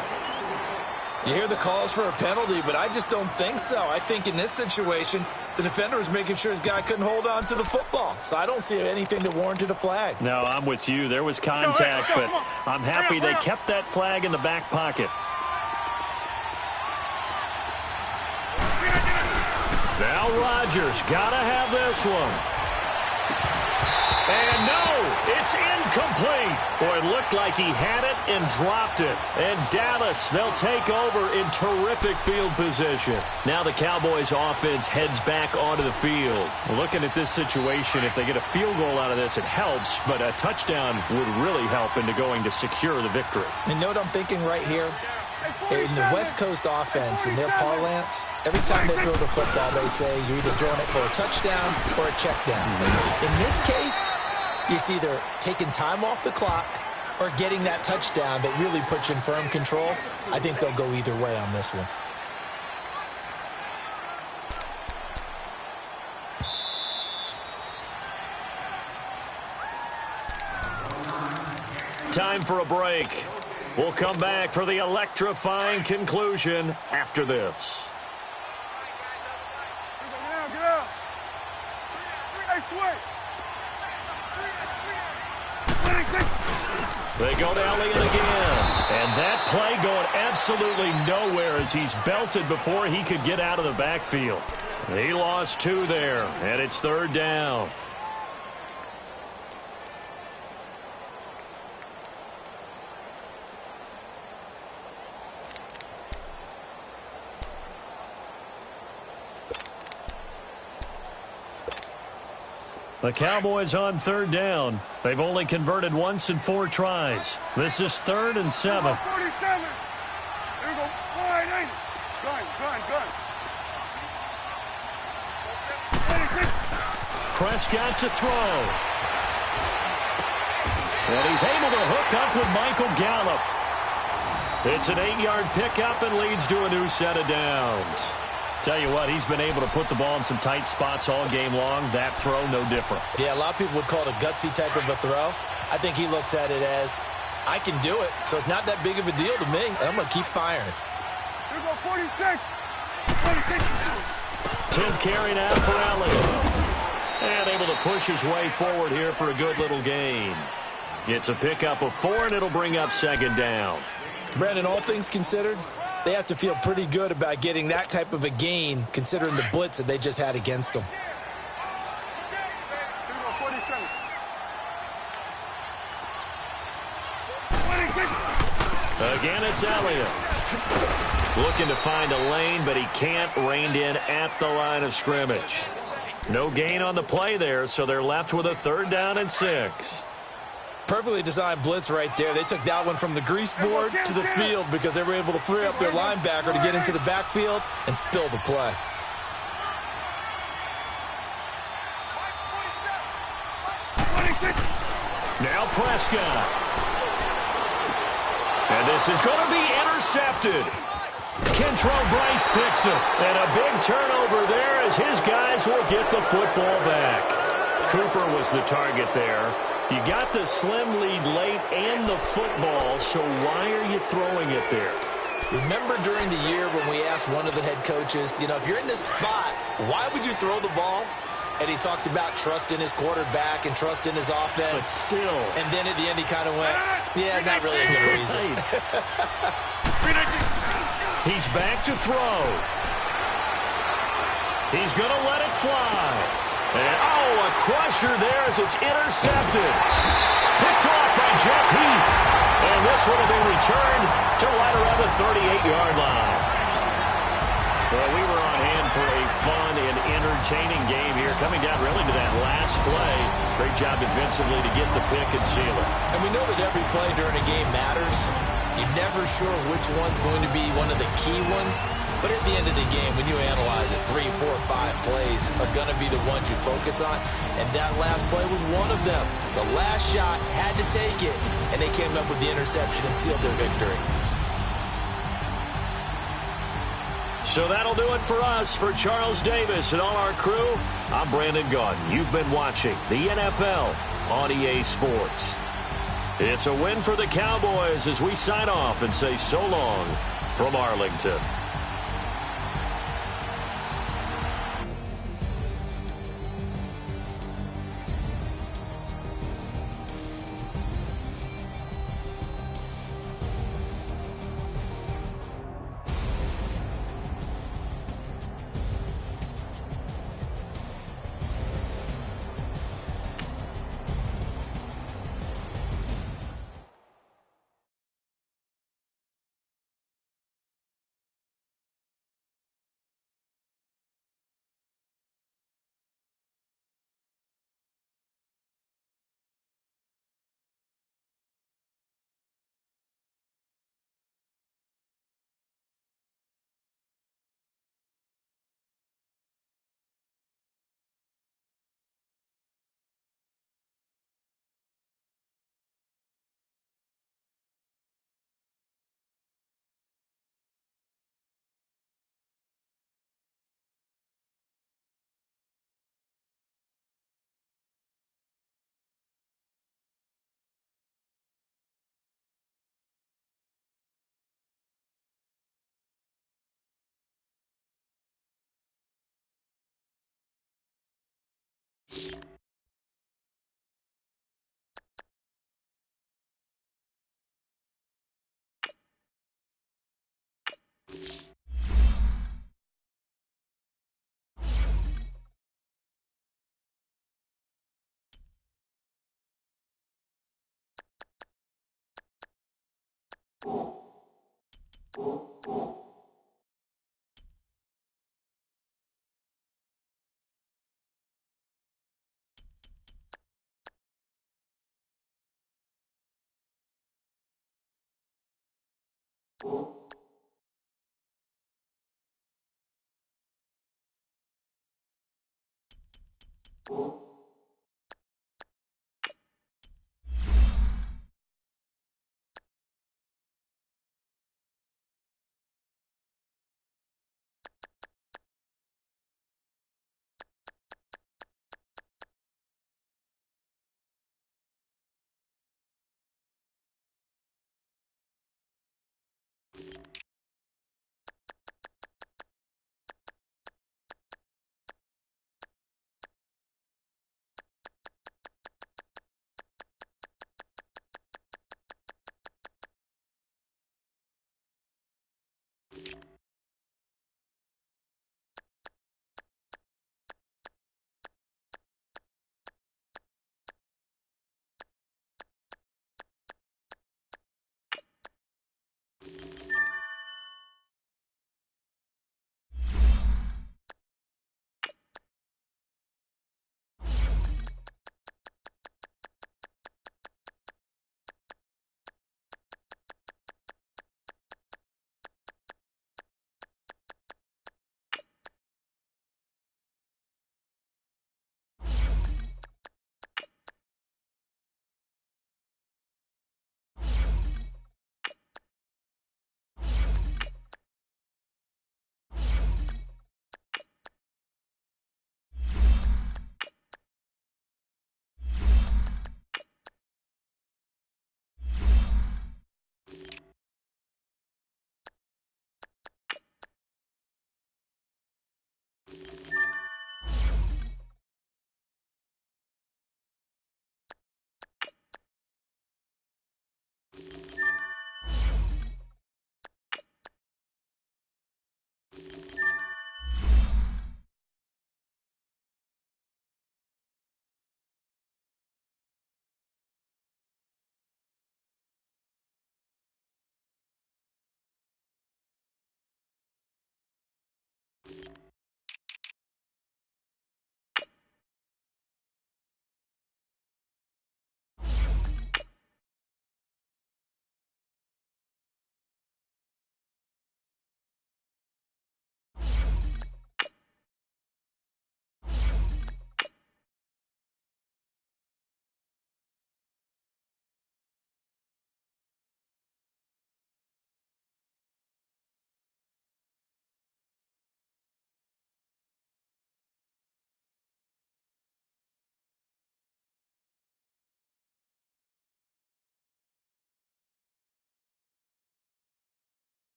You hear the calls for a penalty, but I just don't think so. I think in this situation, the defender was making sure his guy couldn't hold on to the football. So I don't see anything that warranted a flag. No, I'm with you. There was contact, but I'm happy they kept that flag in the back pocket. Now Rodgers got to have this one. And no, it's incomplete. Boy, it looked like he had it and dropped it. And Dallas, they'll take over in terrific field position. Now the Cowboys offense heads back onto the field. Looking at this situation, if they get a field goal out of this, it helps. But a touchdown would really help into going to secure the victory. You know what I'm thinking right here? In the West Coast offense, in their parlance, every time they throw the football, they say you're either throwing it for a touchdown or a check down. In this case, it's either taking time off the clock or getting that touchdown that really puts you in firm control. I think they'll go either way on this one. Time for a break. We'll come back for the electrifying conclusion after this. Get out. Hey, switch. They go to Elliott again. And that play going absolutely nowhere as he's belted before he could get out of the backfield. He lost 2 there, and it's 3rd down. The Cowboys on 3rd down. They've only converted once in 4 tries. This is 3rd and 7. 47. Here we go. Wide, ain't it? Gun. 26. Prescott to throw. And he's able to hook up with Michael Gallup. It's an 8-yard pickup and leads to a new set of downs. Tell you what, he's been able to put the ball in some tight spots all game long. That throw, no different. Yeah, a lot of people would call it a gutsy type of a throw. I think he looks at it as, I can do it, so it's not that big of a deal to me, and I'm going to keep firing. Here we go, 46. 46. 10th carry now for Elliott. And able to push his way forward here for a good little gain. It's a pickup of 4, and it'll bring up 2nd down. Brandon, all things considered, they have to feel pretty good about getting that type of a gain, considering the blitz that they just had against them. Here we go, 47. Again, it's Elliott. Looking to find a lane, but he can't, reined in at the line of scrimmage. No gain on the play there, so they're left with a 3rd down and 6. Perfectly designed blitz right there. They took that one from the grease board to the field because they were able to free up their linebacker to get into the backfield and spill the play. Now Prescott. And this is going to be intercepted. Kentrell Bryce picks it. And a big turnover there as his guys will get the football back. Cooper was the target there. You got the slim lead late and the football, so why are you throwing it there? Remember during the year when we asked one of the head coaches, if you're in this spot, why would you throw the ball? And he talked about trust in his quarterback and trust in his offense. But still. And then at the end he kind of went, yeah, not really a good reason. He's back to throw. He's going to let it fly. And, a crusher there as it's intercepted. Picked off by Jeff Heath. And this one will be returned to right around the 38-yard line. Well, we were on hand for a fun and entertaining game here, coming down really to that last play. Great job defensively to get the pick and seal it. And we know that every play during a game matters. You're never sure which one's going to be one of the key ones. But at the end of the game, when you analyze it, 3, 4, 5 plays are going to be the ones you focus on. And that last play was one of them. The last shot had to take it, and they came up with the interception and sealed their victory. So that'll do it for us. For Charles Davis and all our crew, I'm Brandon Gaudin. You've been watching the NFL on EA Sports. It's a win for the Cowboys as we sign off and say so long from Arlington.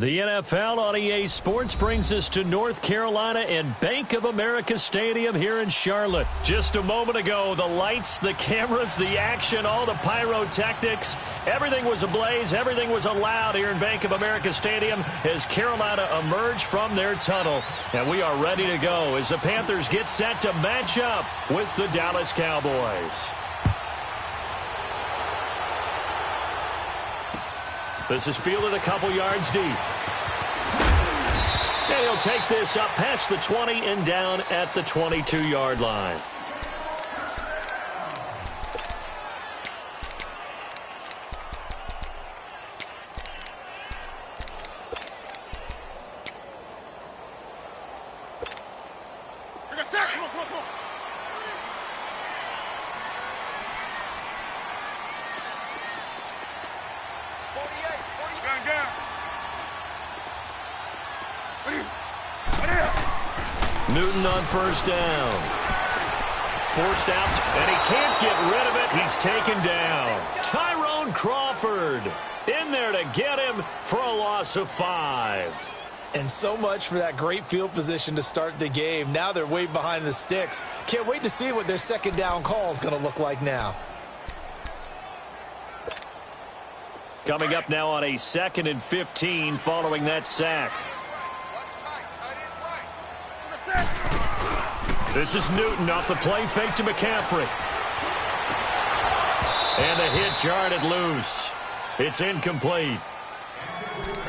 The NFL on EA Sports brings us to North Carolina and Bank of America Stadium here in Charlotte. Just a moment ago, the lights, the cameras, the action, all the pyrotechnics, everything was ablaze, everything was allowed here in Bank of America Stadium as Carolina emerged from their tunnel. And we are ready to go as the Panthers get set to match up with the Dallas Cowboys. This is fielded a couple yards deep. And he'll take this up past the 20 and down at the 22-yard line. Newton on first down. Forced out, and he can't get rid of it. He's taken down. Tyrone Crawford in there to get him for a loss of 5. And so much for that great field position to start the game. Now they're way behind the sticks. Can't wait to see what their second down call is going to look like now. Coming up now on a 2nd and 15 following that sack. This is Newton off the play fake to McCaffrey. And the hit jarred it loose. It's incomplete.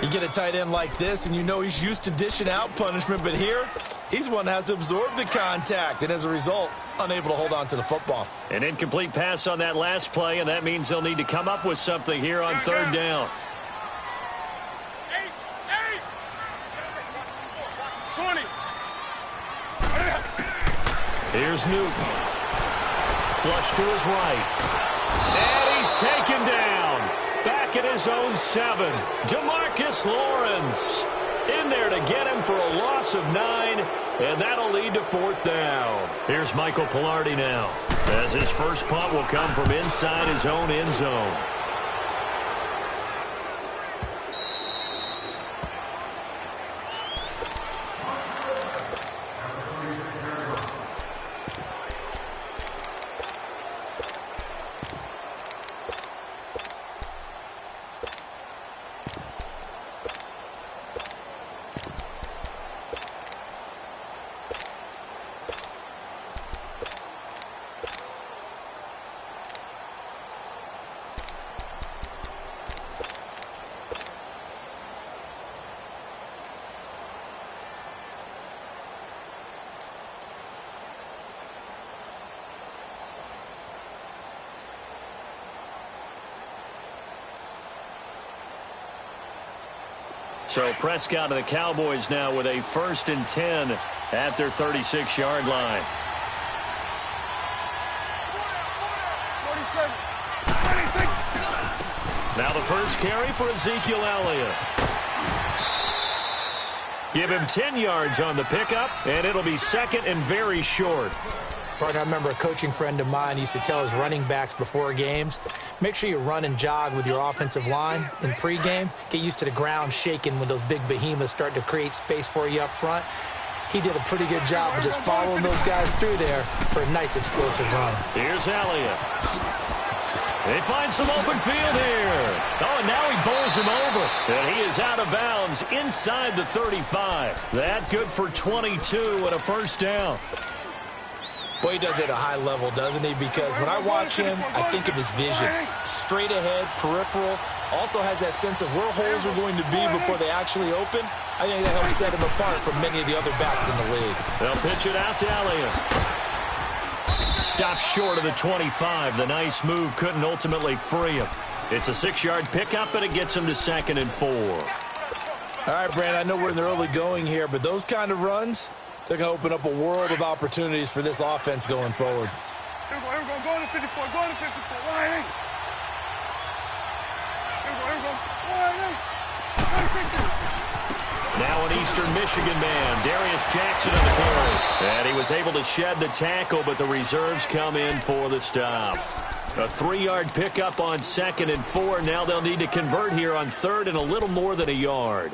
You get a tight end like this, and you know he's used to dishing out punishment, but here, he's one that has to absorb the contact, and as a result, unable to hold on to the football. An incomplete pass on that last play, and that means they'll need to come up with something here on third down. 20. Here's Newton. Flush to his right. And he's taken down. Back at his own 7. DeMarcus Lawrence in there to get him for a loss of 9. And that'll lead to 4th down. Here's Michael Pilardi now, as his first punt will come from inside his own end zone. So Prescott and the Cowboys now with a 1st and 10 at their 36-yard line. 46. Now the first carry for Ezekiel Elliott. Give him 10 yards on the pickup, and it'll be 2nd and very short. Partner, I remember a coaching friend of mine used to tell his running backs before games, make sure you run and jog with your offensive line in pregame. Get used to the ground shaking when those big behemoths start to create space for you up front. He did a pretty good job of just following those guys through there for a nice explosive run. Here's Elliott. They find some open field here. Oh, and now he bowls him over. And he is out of bounds inside the 35. That good for 22 and a 1st down. Boy, he does it at a high level, doesn't he? Because when I watch him, I think of his vision. Straight ahead, peripheral. Also has that sense of where holes are going to be before they actually open. I think that helps set him apart from many of the other backs in the league. They'll pitch it out to Elliott. Stops short of the 25. The nice move couldn't ultimately free him. It's a 6-yard pickup, and it gets him to 2nd and 4. All right, Brand, I know we're in the early going here, but those kind of runs, they're going to open up a world of opportunities for this offense going forward. Here we go. Go to 54. Go to 54. Line 8. Here we go. Line 8. Now an Eastern Michigan man, Darius Jackson on the carry. And he was able to shed the tackle, but the reserves come in for the stop. A 3-yard pickup on 2nd and 4. Now they'll need to convert here on 3rd and a little more than a yard.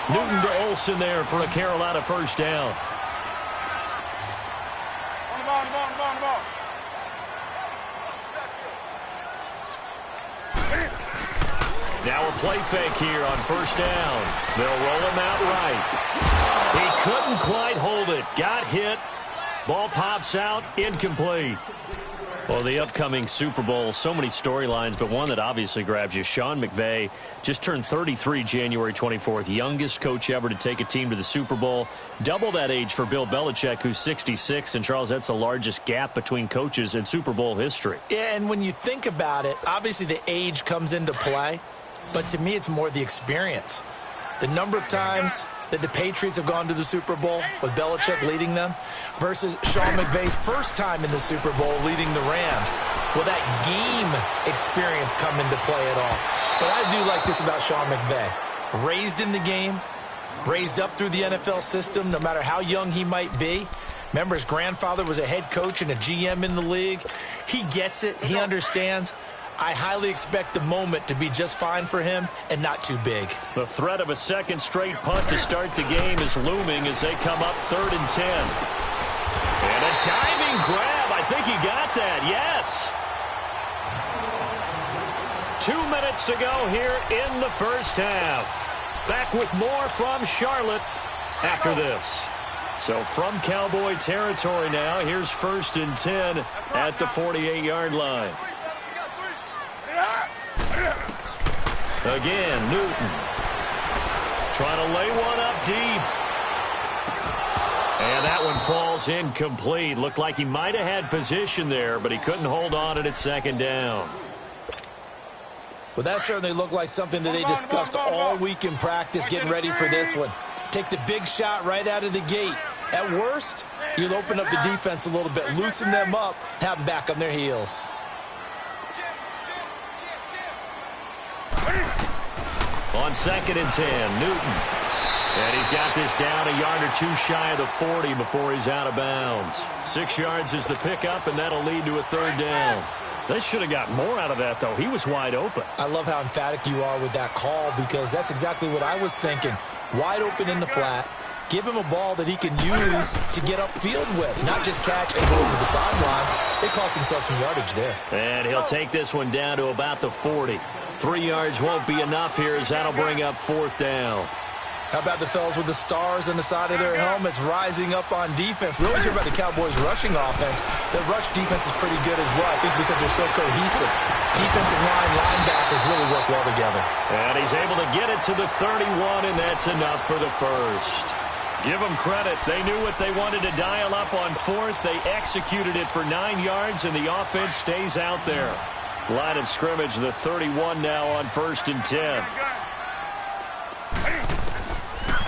Newton to Olsen there for a Carolina first down. On the ball. Now a play fake here on first down. They'll roll him out right. He couldn't quite hold it. Got hit. Ball pops out. Incomplete. Well, the upcoming Super Bowl, so many storylines, but one that obviously grabs you. Sean McVay just turned 33 January 24th. Youngest coach ever to take a team to the Super Bowl. Double that age for Bill Belichick, who's 66. And, Charles, that's the largest gap between coaches in Super Bowl history. Yeah, and when you think about it, obviously the age comes into play. But to me, it's more the experience. The number of times that the Patriots have gone to the Super Bowl with Belichick leading them versus Sean McVay's first time in the Super Bowl leading the Rams. Will that game experience come into play at all? But I do like this about Sean McVay. Raised in the game, raised up through the NFL system, no matter how young he might be. Remember, his grandfather was a head coach and a GM in the league. He gets it. He understands. I highly expect the moment to be just fine for him and not too big. The threat of a second straight punt to start the game is looming as they come up 3rd and 10. And a diving grab. I think he got that. Yes. 2 minutes to go here in the first half. Back with more from Charlotte after this. So from Cowboy territory now, here's 1st and 10 at the 48-yard line. Again, Newton trying to lay one up deep. And that one falls incomplete. Looked like he might have had position there, but he couldn't hold on at 2nd down. Well, that certainly looked like something that they discussed all week in practice, getting ready for this one. Take the big shot right out of the gate. At worst, you'll open up the defense a little bit, loosen them up, have them back on their heels. On 2nd and 10, Newton. And he's got this down a yard or two shy of the 40 before he's out of bounds. 6 yards is the pickup, and that'll lead to a 3rd down. They should have got more out of that, though. He was wide open. I love how emphatic you are with that call because that's exactly what I was thinking. Wide open in the flat. Give him a ball that he can use to get upfield with, not just catch and go over the sideline. They cost themselves some yardage there. And he'll take this one down to about the 40. 3 yards won't be enough here as that'll bring up 4th down. How about the fellas with the stars on the side of their helmets rising up on defense? We always hear about the Cowboys' rushing offense. Their rush defense is pretty good as well, I think, because they're so cohesive. Defensive line, linebackers really work well together. And he's able to get it to the 31, and that's enough for the first. Give them credit. They knew what they wanted to dial up on 4th. They executed it for 9 yards, and the offense stays out there. Line of scrimmage, the 31 now on 1st and 10.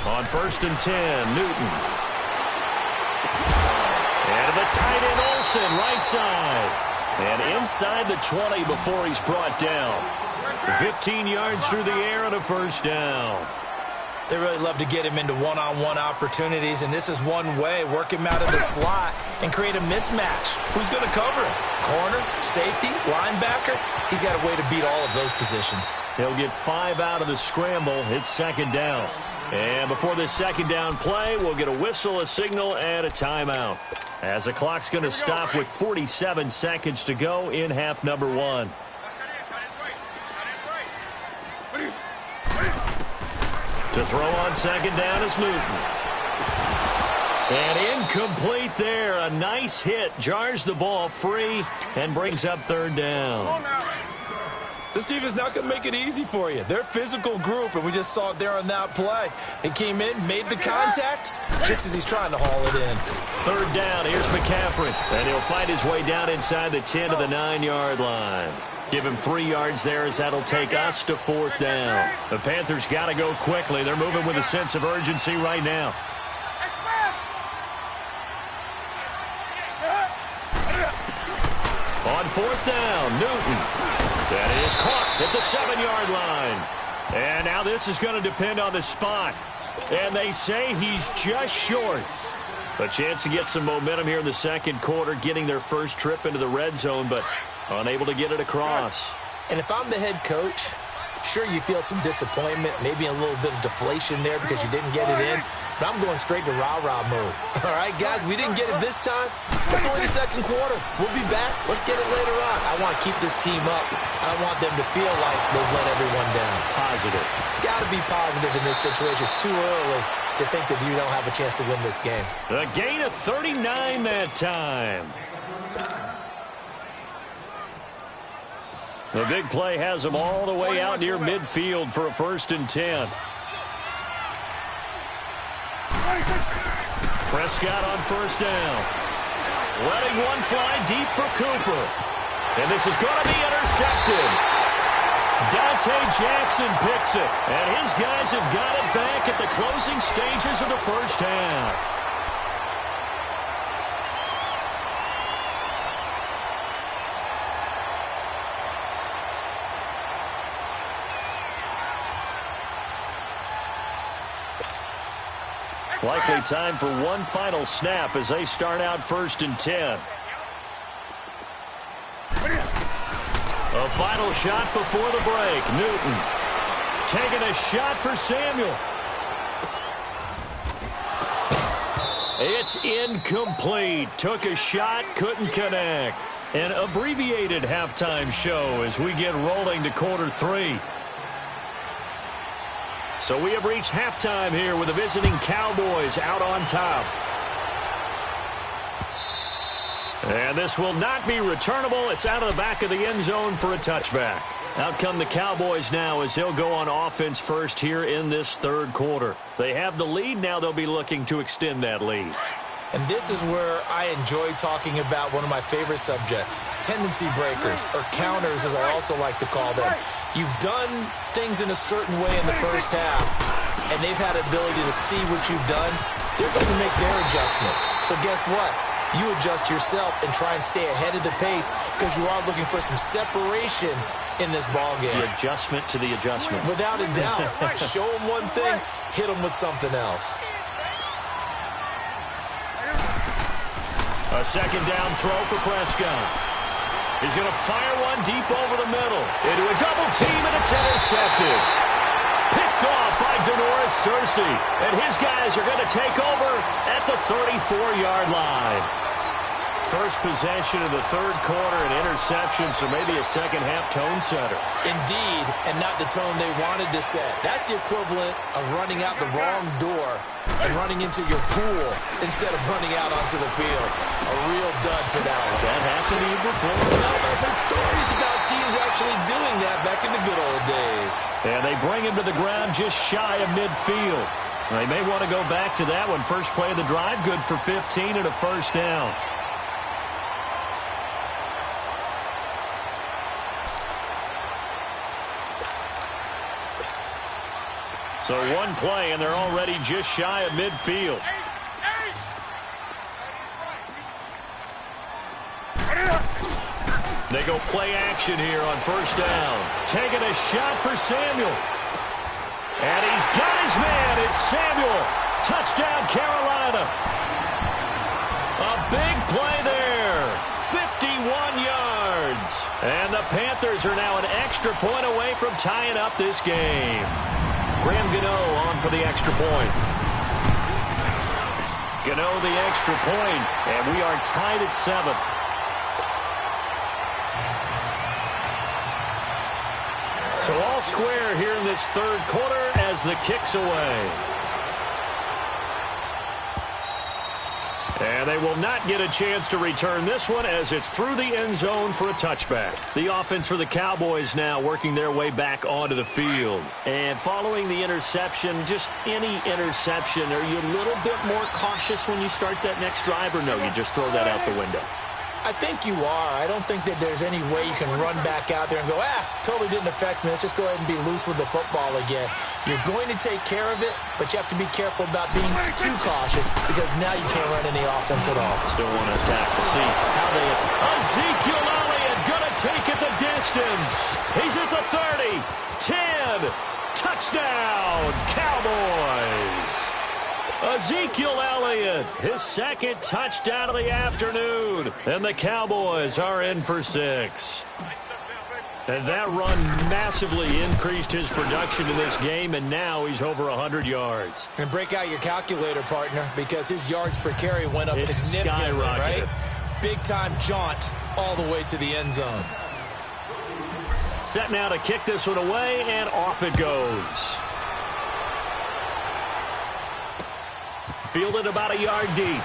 On 1st and 10, Newton. And the tight end, Olsen, right side. And inside the 20 before he's brought down. 15 yards through the air and a first down. They really love to get him into one-on-one opportunities, and this is one way. Work him out of the slot and create a mismatch. Who's going to cover him? Corner, safety, linebacker? He's got a way to beat all of those positions. He'll get 5 out of the scramble. It's 2nd down. And before this 2nd down play, we'll get a whistle, a signal, and a timeout. As the clock's going to stop with 47 seconds to go in half number 1. To throw on 2nd down is Newton. And incomplete there. A nice hit. Jars the ball free and brings up 3rd down. This defense not going to make it easy for you. They're a physical group, and we just saw it there on that play. He came in, made the contact, just as he's trying to haul it in. 3rd down. Here's McCaffrey. And he'll fight his way down inside the 10 to the 9-yard line. Give him 3 yards there as that'll take us to 4th down. The Panthers got to go quickly. They're moving with a sense of urgency right now. On 4th down, Newton. That is caught at the 7-yard line. And now this is going to depend on the spot. And they say he's just short. A chance to get some momentum here in the 2nd quarter, getting their first trip into the red zone, but unable to get it across. And if I'm the head coach, Sure, you feel some disappointment, maybe a little bit of deflation there because you didn't get it in, but I'm going straight to rah-rah mode. All right, guys, we didn't get it this time. It's only the second quarter. We'll be back. Let's get it later on. I want to keep this team up. I want them to feel like they've let everyone down. Positive. Got to be positive in this situation. It's too early to think that you don't have a chance to win this game. A gain of 39 that time. The big play has them all the way out near midfield for a 1st and 10. Prescott on 1st down. Letting one fly deep for Cooper. And this is going to be intercepted. Dante Jackson picks it. And his guys have got it back at the closing stages of the 1st half. Likely time for one final snap as they start out 1st and 10. A final shot before the break. Newton taking a shot for Samuel. It's incomplete. Took a shot, couldn't connect. An abbreviated halftime show as we get rolling to quarter 3. So we have reached halftime here with the visiting Cowboys out on top. And this will not be returnable. It's out of the back of the end zone for a touchback. Out come the Cowboys now as they'll go on offense first here in this 3rd quarter. They have the lead. Now they'll be looking to extend that lead. And this is where I enjoy talking about one of my favorite subjects, tendency breakers, or counters as I also like to call them. You've done things in a certain way in the 1st half, and they've had the ability to see what you've done. They're going to make their adjustments. So guess what? You adjust yourself and try and stay ahead of the pace because you are looking for some separation in this ball game. The adjustment to the adjustment. Without a doubt. Show them one thing, hit them with something else. A 2nd down throw for Prescott. He's going to fire one deep over the middle. Into a double team, and it's intercepted. Picked off by Denoris Searcy. And his guys are going to take over at the 34-yard line. First possession of the 3rd quarter, an interception, so maybe a 2nd half tone setter. Indeed, and not the tone they wanted to set. That's the equivalent of running out the wrong door and running into your pool instead of running out onto the field. A real dud for that one. Has that happened to you before? Well, there have been stories about teams actually doing that back in the good old days. And they bring him to the ground just shy of midfield. They may want to go back to that one. First play of the drive, good for 15 and a 1st down. So one play, and they're already just shy of midfield. They go play action here on 1st down. Taking a shot for Samuel. And he's got his man. It's Samuel. Touchdown, Carolina. A big play there. 51 yards. And the Panthers are now an extra point away from tying up this game. Graham Gano on for the extra point. Gano the extra point, and we are tied at 7. So all square here in this 3rd quarter as the kick's away. And they will not get a chance to return this one as it's through the end zone for a touchback. The offense for the Cowboys now working their way back onto the field. And following the interception, just any interception, are you a little bit more cautious when you start that next drive, or no, you just throw that out the window? I think you are. I don't think that there's any way you can run back out there and go, totally didn't affect me. Let's just go ahead and be loose with the football again. You're going to take care of it, but you have to be careful about being too cautious because now you can't run any offense at all. Still want to attack. We'll see how they attack. Ezekiel Elliott going to take it the distance. He's at the 30, 10, touchdown, Cowboys. Ezekiel Elliott, his 2nd touchdown of the afternoon. And the Cowboys are in for 6. And that run massively increased his production in this game, and now he's over 100 yards. And break out your calculator, partner, because his yards per carry went up significantly, right? Big-time jaunt all the way to the end zone. Set now to kick this one away, and off it goes. Fielded about a yard deep.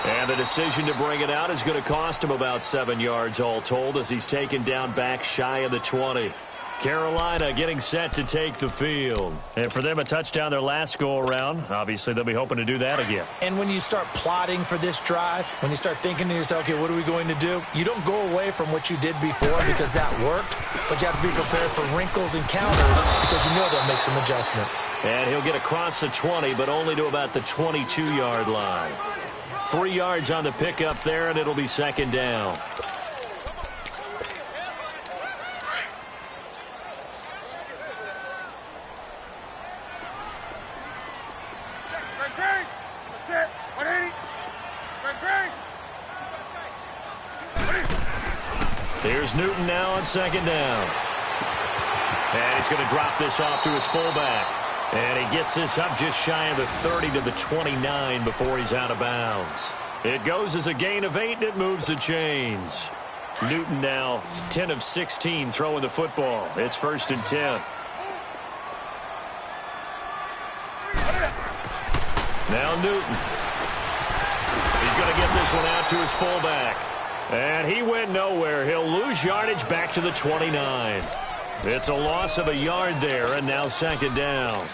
And the decision to bring it out is going to cost him about 7 yards all told as he's taken down back shy of the 20. Carolina getting set to take the field. And for them, a touchdown their last go-around. Obviously, they'll be hoping to do that again. And when you start plotting for this drive, when you start thinking to yourself, okay, what are we going to do? You don't go away from what you did before because that worked, but you have to be prepared for wrinkles and counters because you know they'll make some adjustments. And he'll get across the 20, but only to about the 22-yard line. 3 yards on the pickup there, and it'll be second down. Here's Newton now on second down. And he's going to drop this off to his fullback. And he gets this up just shy of the 30 to the 29 before he's out of bounds. It goes as a gain of 8, and it moves the chains. Newton now 10 of 16 throwing the football. It's 1st and 10. Now Newton. He's going to get this one out to his fullback. And he went nowhere. He'll lose yardage back to the 29. It's a loss of a yard there, and now second down.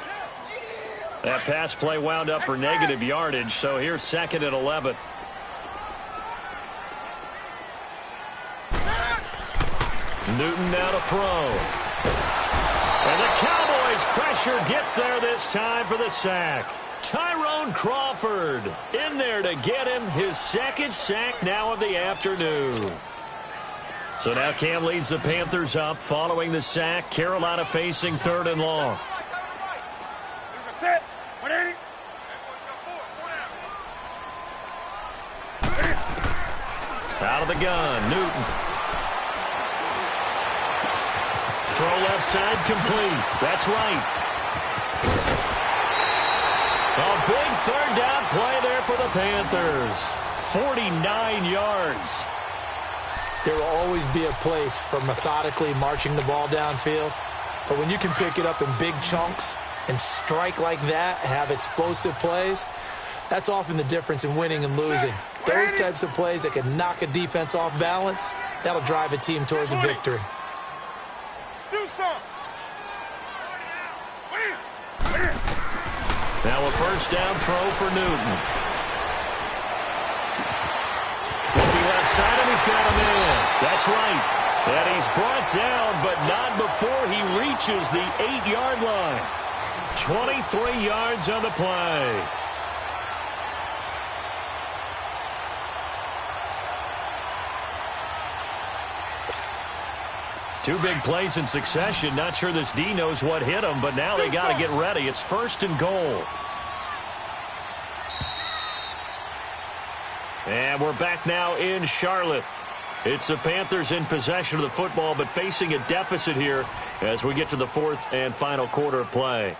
That pass play wound up for negative yardage, so here's 2nd and 11. Newton now to throw. And the Cowboys pressure gets there this time for the sack. Tyrone Crawford in there to get him his 2nd sack now of the afternoon. So now Cam leads the Panthers up following the sack. Carolina facing 3rd and long. Set. 180. Out of the gun, Newton. Throw left side complete. That's right. A big 3rd down play there for the Panthers. 49 yards. There will always be a place for methodically marching the ball downfield. But when you can pick it up in big chunks and strike like that, have explosive plays, that's often the difference in winning and losing. Those types of plays that can knock a defense off balance, that'll drive a team towards a victory. Do something. Now a 1st down throw for Newton. Left side, and he's got him in. That's right. And he's brought down, but not before he reaches the 8-yard line. 23 yards on the play. Two big plays in succession. Not sure this D knows what hit him, but now they got to get ready. It's 1st and goal. And we're back now in Charlotte. It's the Panthers in possession of the football, but facing a deficit here as we get to the 4th and final quarter of play.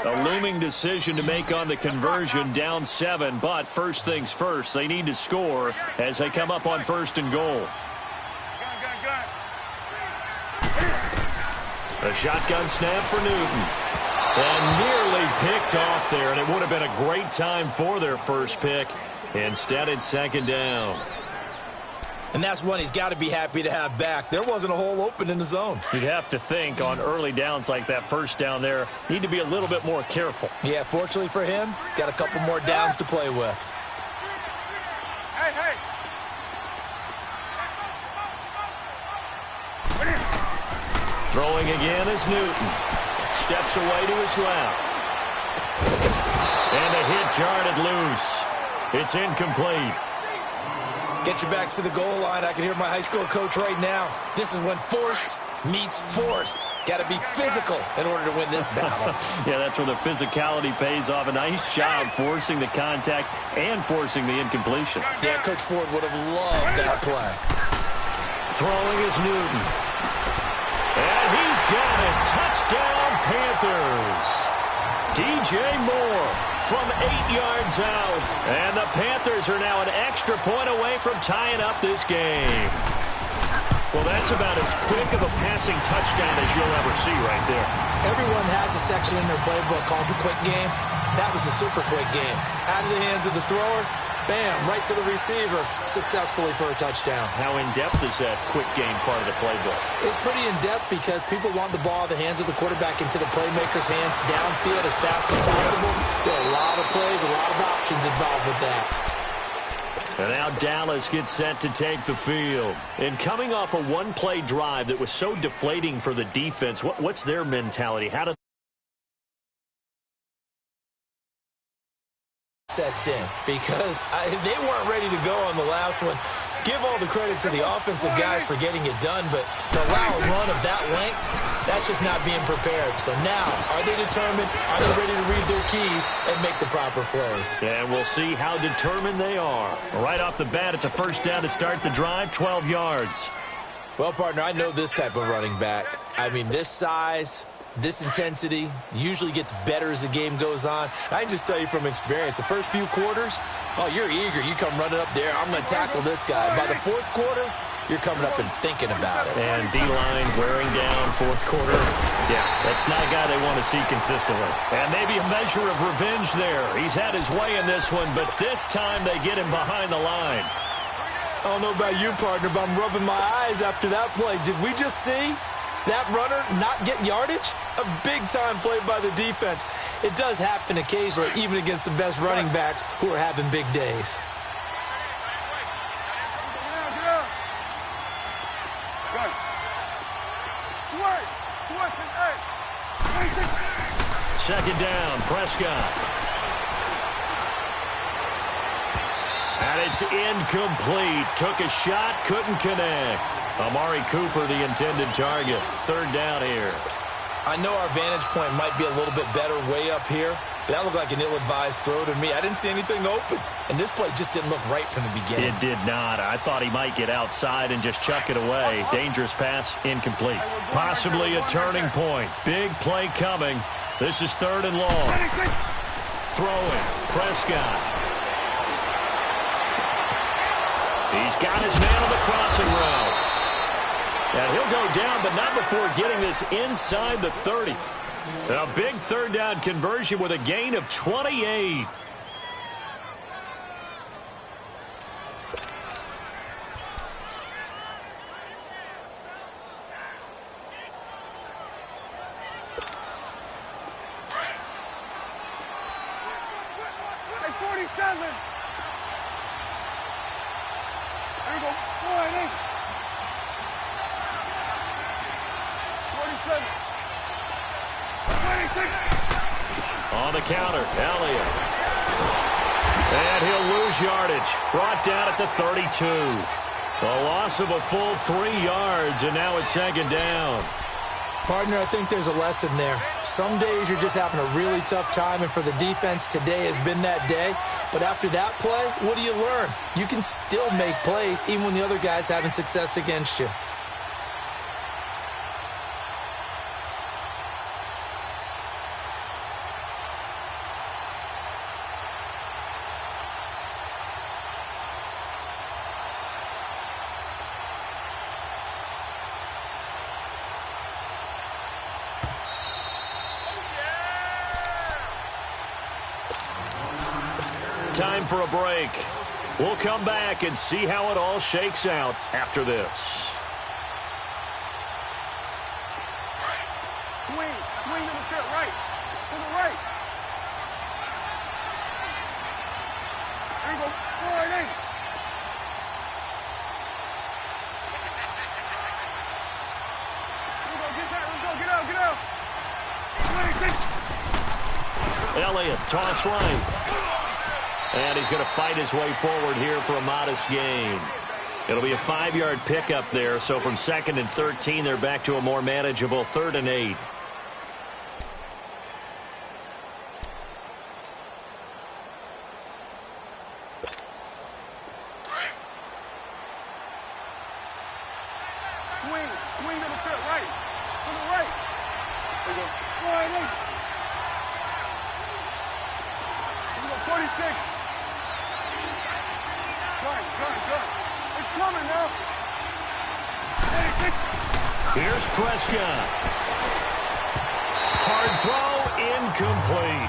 A looming decision to make on the conversion, down 7, but first things first, they need to score as they come up on 1st and goal. A shotgun snap for Newton. And nearly picked off there, and it would have been a great time for their first pick. Instead, it's 2nd down. And that's one he's got to be happy to have back. There wasn't a hole open in the zone. You'd have to think on early downs like that 1st down there, need to be a little bit more careful. Yeah, fortunately for him, got a couple more downs to play with. Hey, hey. Throwing again is Newton. Steps away to his left. And a hit jarred loose. It's incomplete. Get your backs to the goal line. I can hear my high school coach right now. This is when force meets force. Got to be physical in order to win this battle. Yeah, that's where the physicality pays off. A nice job forcing the contact and forcing the incompletion. Yeah, Coach Ford would have loved that play. Throwing is Newton. And he's got it. Touchdown, Panthers. DJ Moore from 8 yards out. And the Panthers are now an extra point away from tying up this game. Well, that's about as quick of a passing touchdown as you'll ever see right there. Everyone has a section in their playbook called the quick game. That was a super quick game. Out of the hands of the thrower, bam, right to the receiver, successfully for a touchdown. How in-depth is that quick game part of the playbook? It's pretty in-depth because people want the ball in the hands of the quarterback into the playmaker's hands downfield as fast as possible. There are a lot of plays, a lot of options involved with that. And now Dallas gets set to take the field. And coming off a one-play drive that was so deflating for the defense, what's their mentality? How do sets in? Because they weren't ready to go on the last one. Give all the credit to the offensive guys for getting it done, but to allow a run of that length, that's just not being prepared. So now, are they determined? Are they ready to read their keys and make the proper plays? And we'll see how determined they are. Right off the bat, it's a first down to start the drive, 12 yards. Well, partner, I know this type of running back. I mean, this size, this intensity usually gets better as the game goes on. I can just tell you from experience, the first few quarters, oh, you're eager. You come running up there, I'm going to tackle this guy. By the fourth quarter, you're coming up and thinking about it. And D-line wearing down fourth quarter. Yeah, that's not a guy they want to see consistently. And maybe a measure of revenge there. He's had his way in this one, but this time they get him behind the line. I don't know about you, partner, but I'm rubbing my eyes after that play. Did we just see that runner not get yardage? A big-time play by the defense. It does happen occasionally, even against the best running backs who are having big days. Second down, Prescott. And it's incomplete. Took a shot, couldn't connect. Amari Cooper, the intended target. Third down here. I know our vantage point might be a little bit better way up here, but that looked like an ill-advised throw to me. I didn't see anything open, and this play just didn't look right from the beginning. It did not. I thought he might get outside and just chuck it away. Dangerous pass, incomplete. Possibly a turning point. Big play coming. This is third and long. Throwing, Prescott. He's got his man on the crossing route. And he'll go down, but not before getting this inside the 30. A big third down conversion with a gain of 28. On the counter, Elliott. And he'll lose yardage. Brought down at the 32. A loss of a full 3 yards, and now it's second down. Partner, I think there's a lesson there. Some days you're just having a really tough time, and for the defense, today has been that day. But after that play, what do you learn? You can still make plays even when the other guy's having success against you. Time for a break. We'll come back and see how it all shakes out after this. Swing to the fit, right. To the right. There you go. Go right in. Here we go. Get that. Let's go. Get out. Elliott, toss right. And he's going to fight his way forward here for a modest gain. It'll be a 5-yard pickup there, so from 2nd and 13, they're back to a more manageable 3rd and 8. Swing to the field, right. To the right. There you go. Go ahead, Nate. Here we go, 46. Gun. It's coming now. 86. Here's Prescott. Hard throw, incomplete.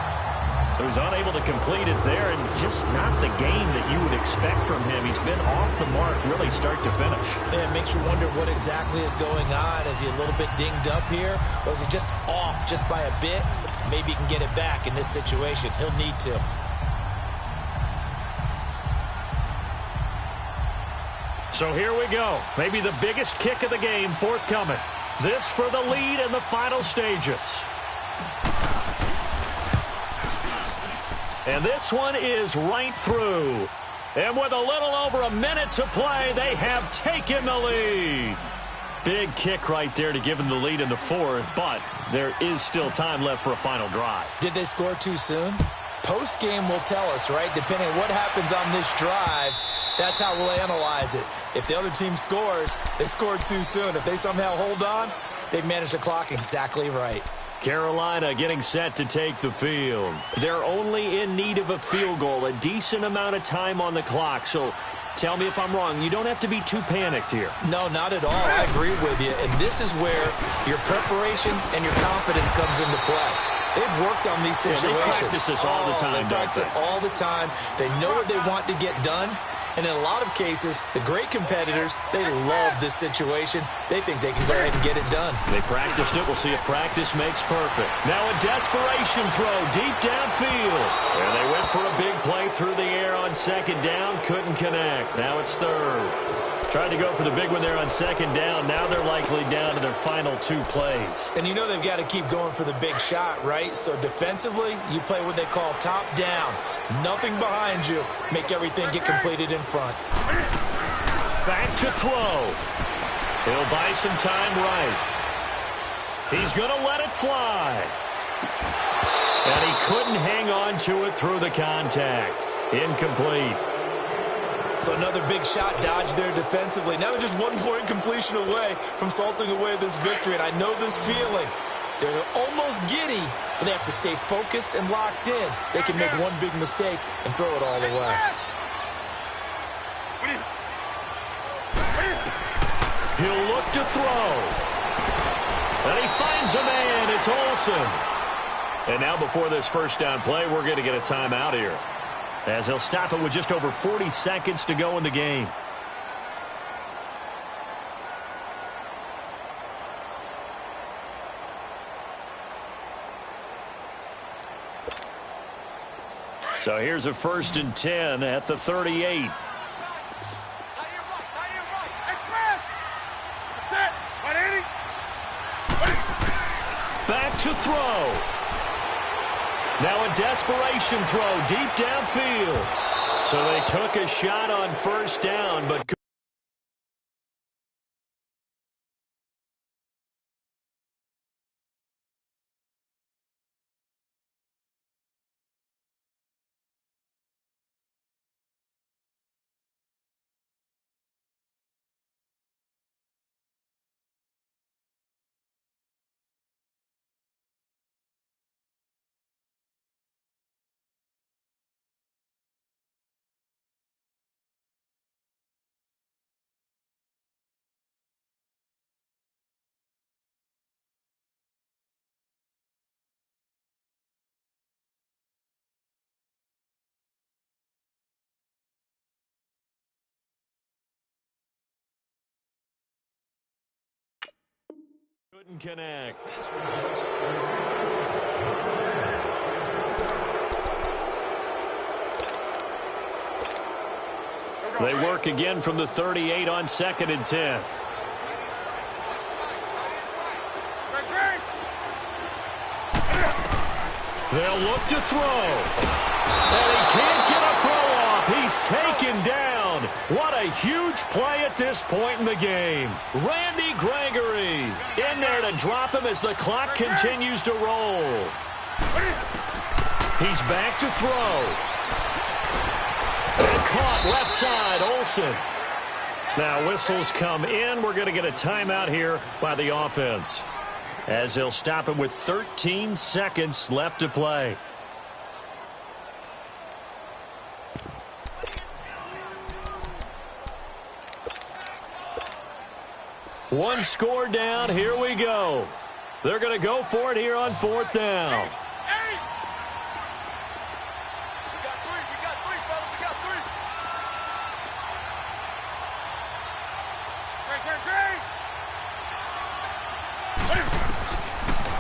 So he's unable to complete it there, and just not the game that you would expect from him. He's been off the mark really start to finish. Yeah, it makes you wonder what exactly is going on. Is he a little bit dinged up here, or is he just off just by a bit? Maybe he can get it back in this situation. He'll need to. So here we go. Maybe the biggest kick of the game forthcoming. This for the lead in the final stages. And this one is right through. And with a little over a minute to play, they have taken the lead. Big kick right there to give them the lead in the 4th, but there is still time left for a final drive. Did they score too soon? Post-game will tell us, right? Depending on what happens on this drive, that's how we'll analyze it. If the other team scores, they scored too soon. If they somehow hold on, they've managed the clock exactly right. Carolina getting set to take the field. They're only in need of a field goal, a decent amount of time on the clock. So tell me if I'm wrong. You don't have to be too panicked here. No, not at all. I agree with you. And this is where your preparation and your confidence comes into play. They've worked on these situations. Yeah, they practice this all the time, they practice it all the time. They know what they want to get done. And in a lot of cases, the great competitors, they love this situation. They think they can go ahead and get it done. They practiced it. We'll see if practice makes perfect. Now a desperation throw deep downfield. And they went for a big play through the air on 2nd down. Couldn't connect. Now it's 3rd. Tried to go for the big one there on 2nd down. Now they're likely down to their final 2 plays. And you know they've got to keep going for the big shot, right? So defensively, you play what they call top down. Nothing behind you. Make everything get completed in front. Back to throw. He'll buy some time right. He's going to let it fly. And he couldn't hang on to it through the contact. Incomplete. So another big shot dodged there defensively. Now they're just 1 more incompletion away from salting away this victory. And I know this feeling. They're almost giddy, but they have to stay focused and locked in. They can make one big mistake and throw it all away. He'll look to throw. And he finds a man. It's Olsen. And now before this first down play, we're going to get a timeout here, as he'll stop it with just over 40 seconds to go in the game. So here's a 1st and 10 at the 38. Back to throw. Now a desperation throw deep downfield. So they took a shot on 1st down, but couldn't connect. They work again from the 38 on 2nd and 10. They'll look to throw. And he can't get a throw off. He's taken down. What a huge play at this point in the game. Randy Gregory in there to drop him as the clock continues to roll. He's back to throw. And caught left side, Olsen. Now whistles come in. We're going to get a timeout here by the offense, as they'll stop him with 13 seconds left to play. One score down. Here we go. They're going to go for it here on 4th down.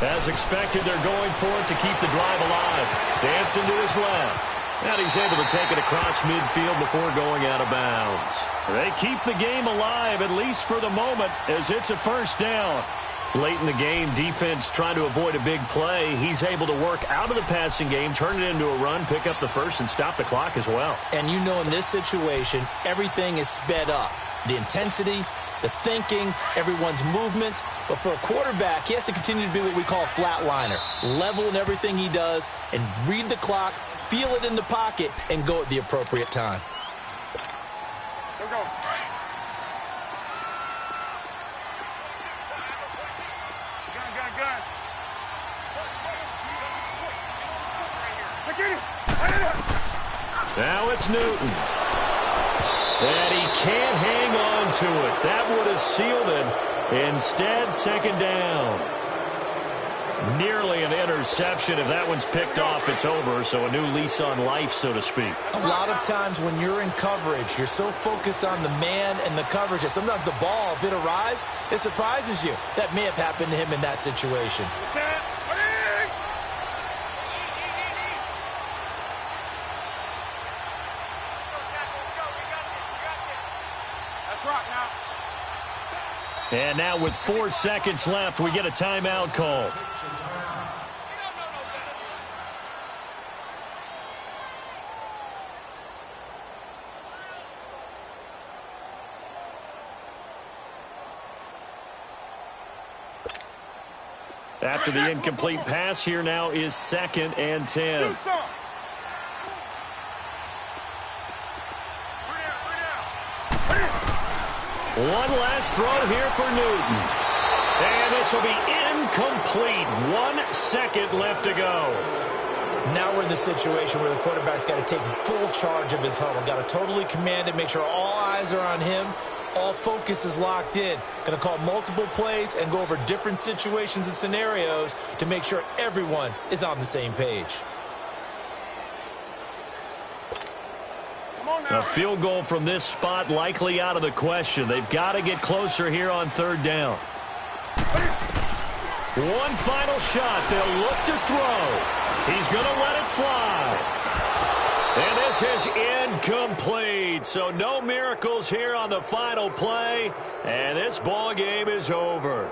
As expected, they're going for it to keep the drive alive. Dancing to his left. And he's able to take it across midfield before going out of bounds. They keep the game alive, at least for the moment, as it's a 1st down. Late in the game, defense trying to avoid a big play. He's able to work out of the passing game, turn it into a run, pick up the first, and stop the clock as well. And you know, in this situation, everything is sped up. The intensity, the thinking, everyone's movements. But for a quarterback, he has to continue to be what we call a flatliner. Level in everything he does and read the clock, feel it in the pocket, and go at the appropriate time. Here we go. Gun. Get it. Now it's Newton. And he can't hang on to it. That would have sealed it. Instead, 2nd down. Nearly an interception. If that one's picked off, it's over. So a new lease on life, so to speak. A lot of times when you're in coverage, you're so focused on the man and the coverage that sometimes the ball, if it arrives, it surprises you. That may have happened to him in that situation. And now with 4 seconds left, we get a timeout call. After the incomplete pass, here now is 2nd and 10. One last throw here for Newton. And this will be incomplete. 1 second left to go. Now we're in the situation where the quarterback's got to take full charge of his huddle. Got to totally command it, make sure all eyes are on him. All focus is locked in. Going to call multiple plays and go over different situations and scenarios to make sure everyone is on the same page. A field goal from this spot likely out of the question. They've got to get closer here on 3rd down. One final shot. They'll look to throw. He's going to let it fly. And this is incomplete. So no miracles here on the final play. And this ball game is over.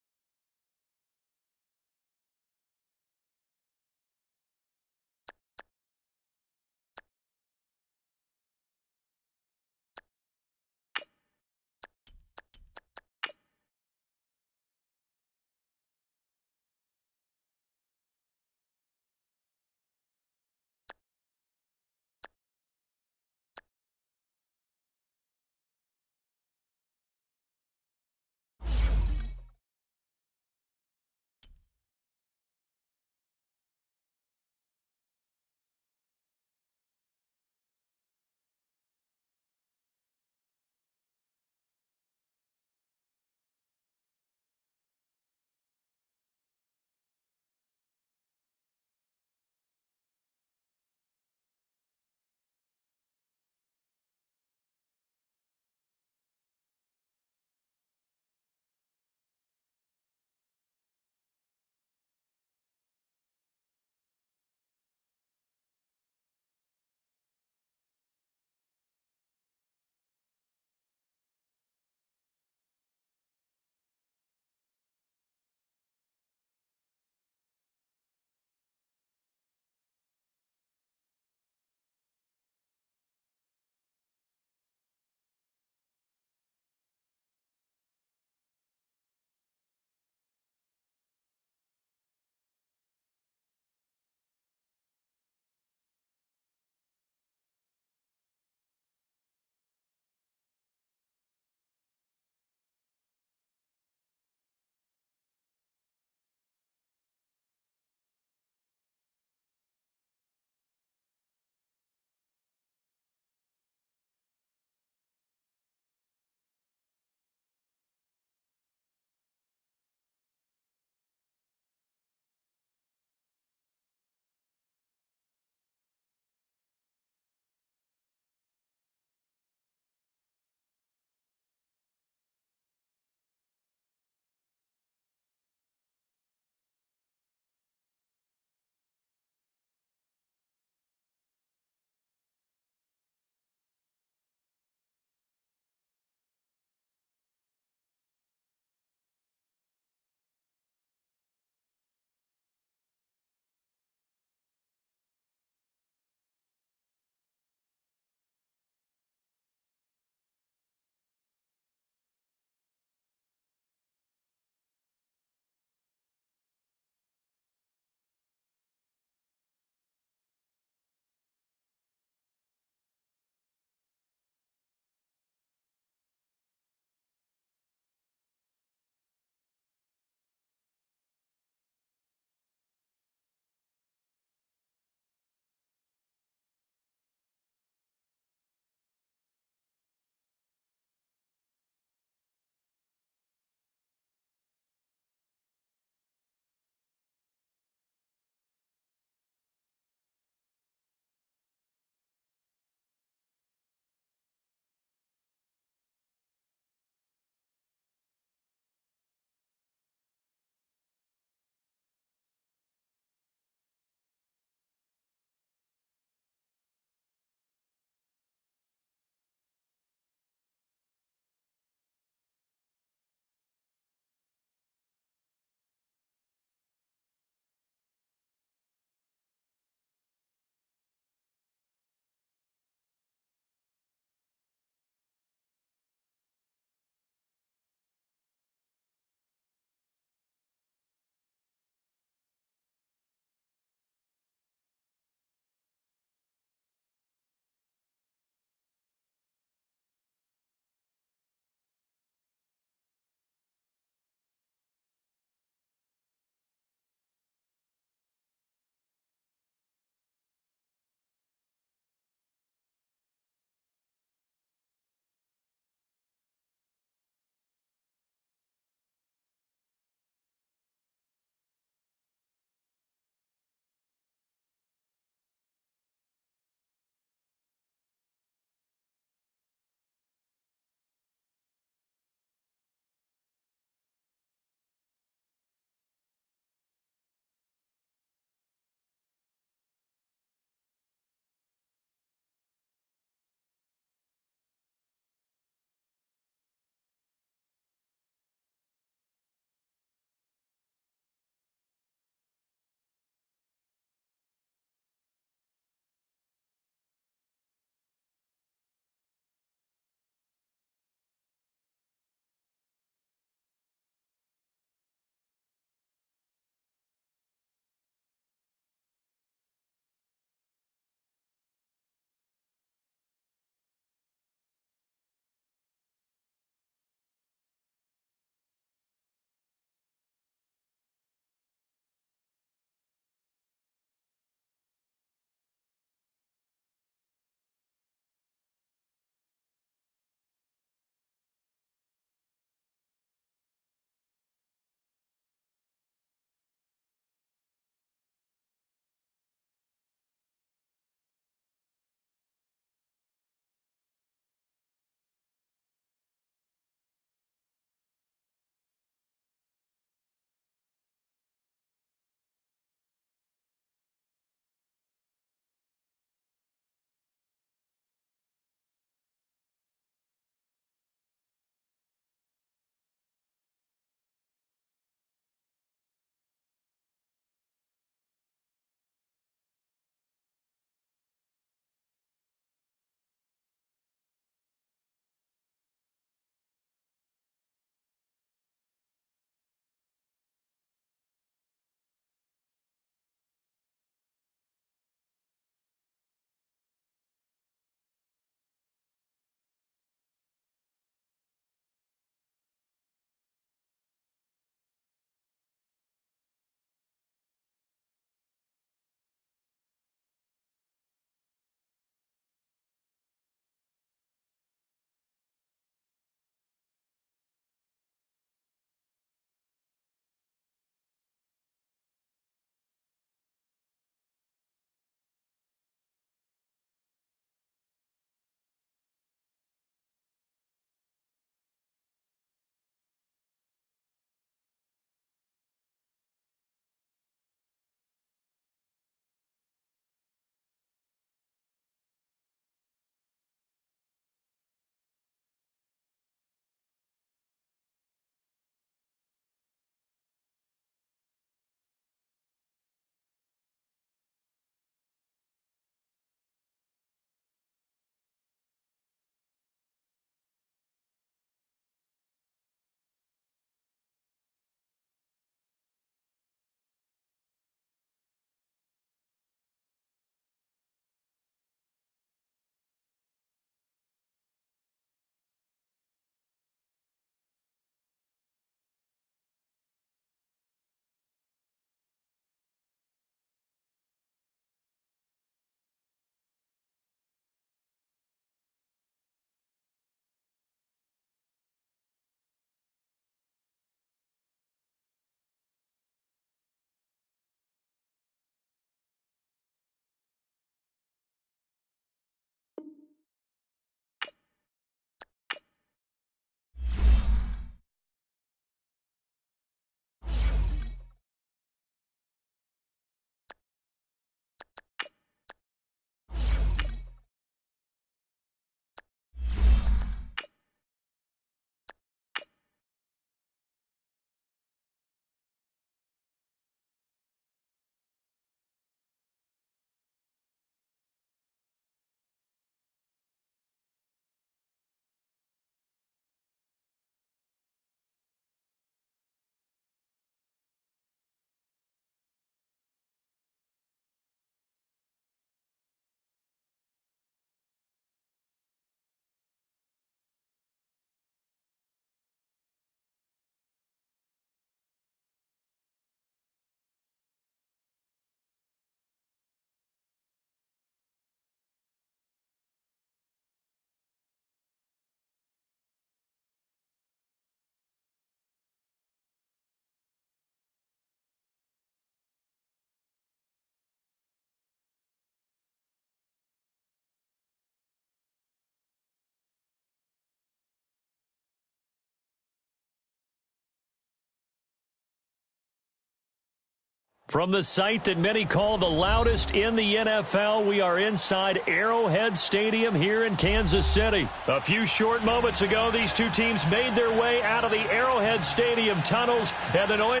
From the site that many call the loudest in the NFL, we are inside Arrowhead Stadium here in Kansas City. A few short moments ago, these two teams made their way out of the Arrowhead Stadium tunnels, and the noise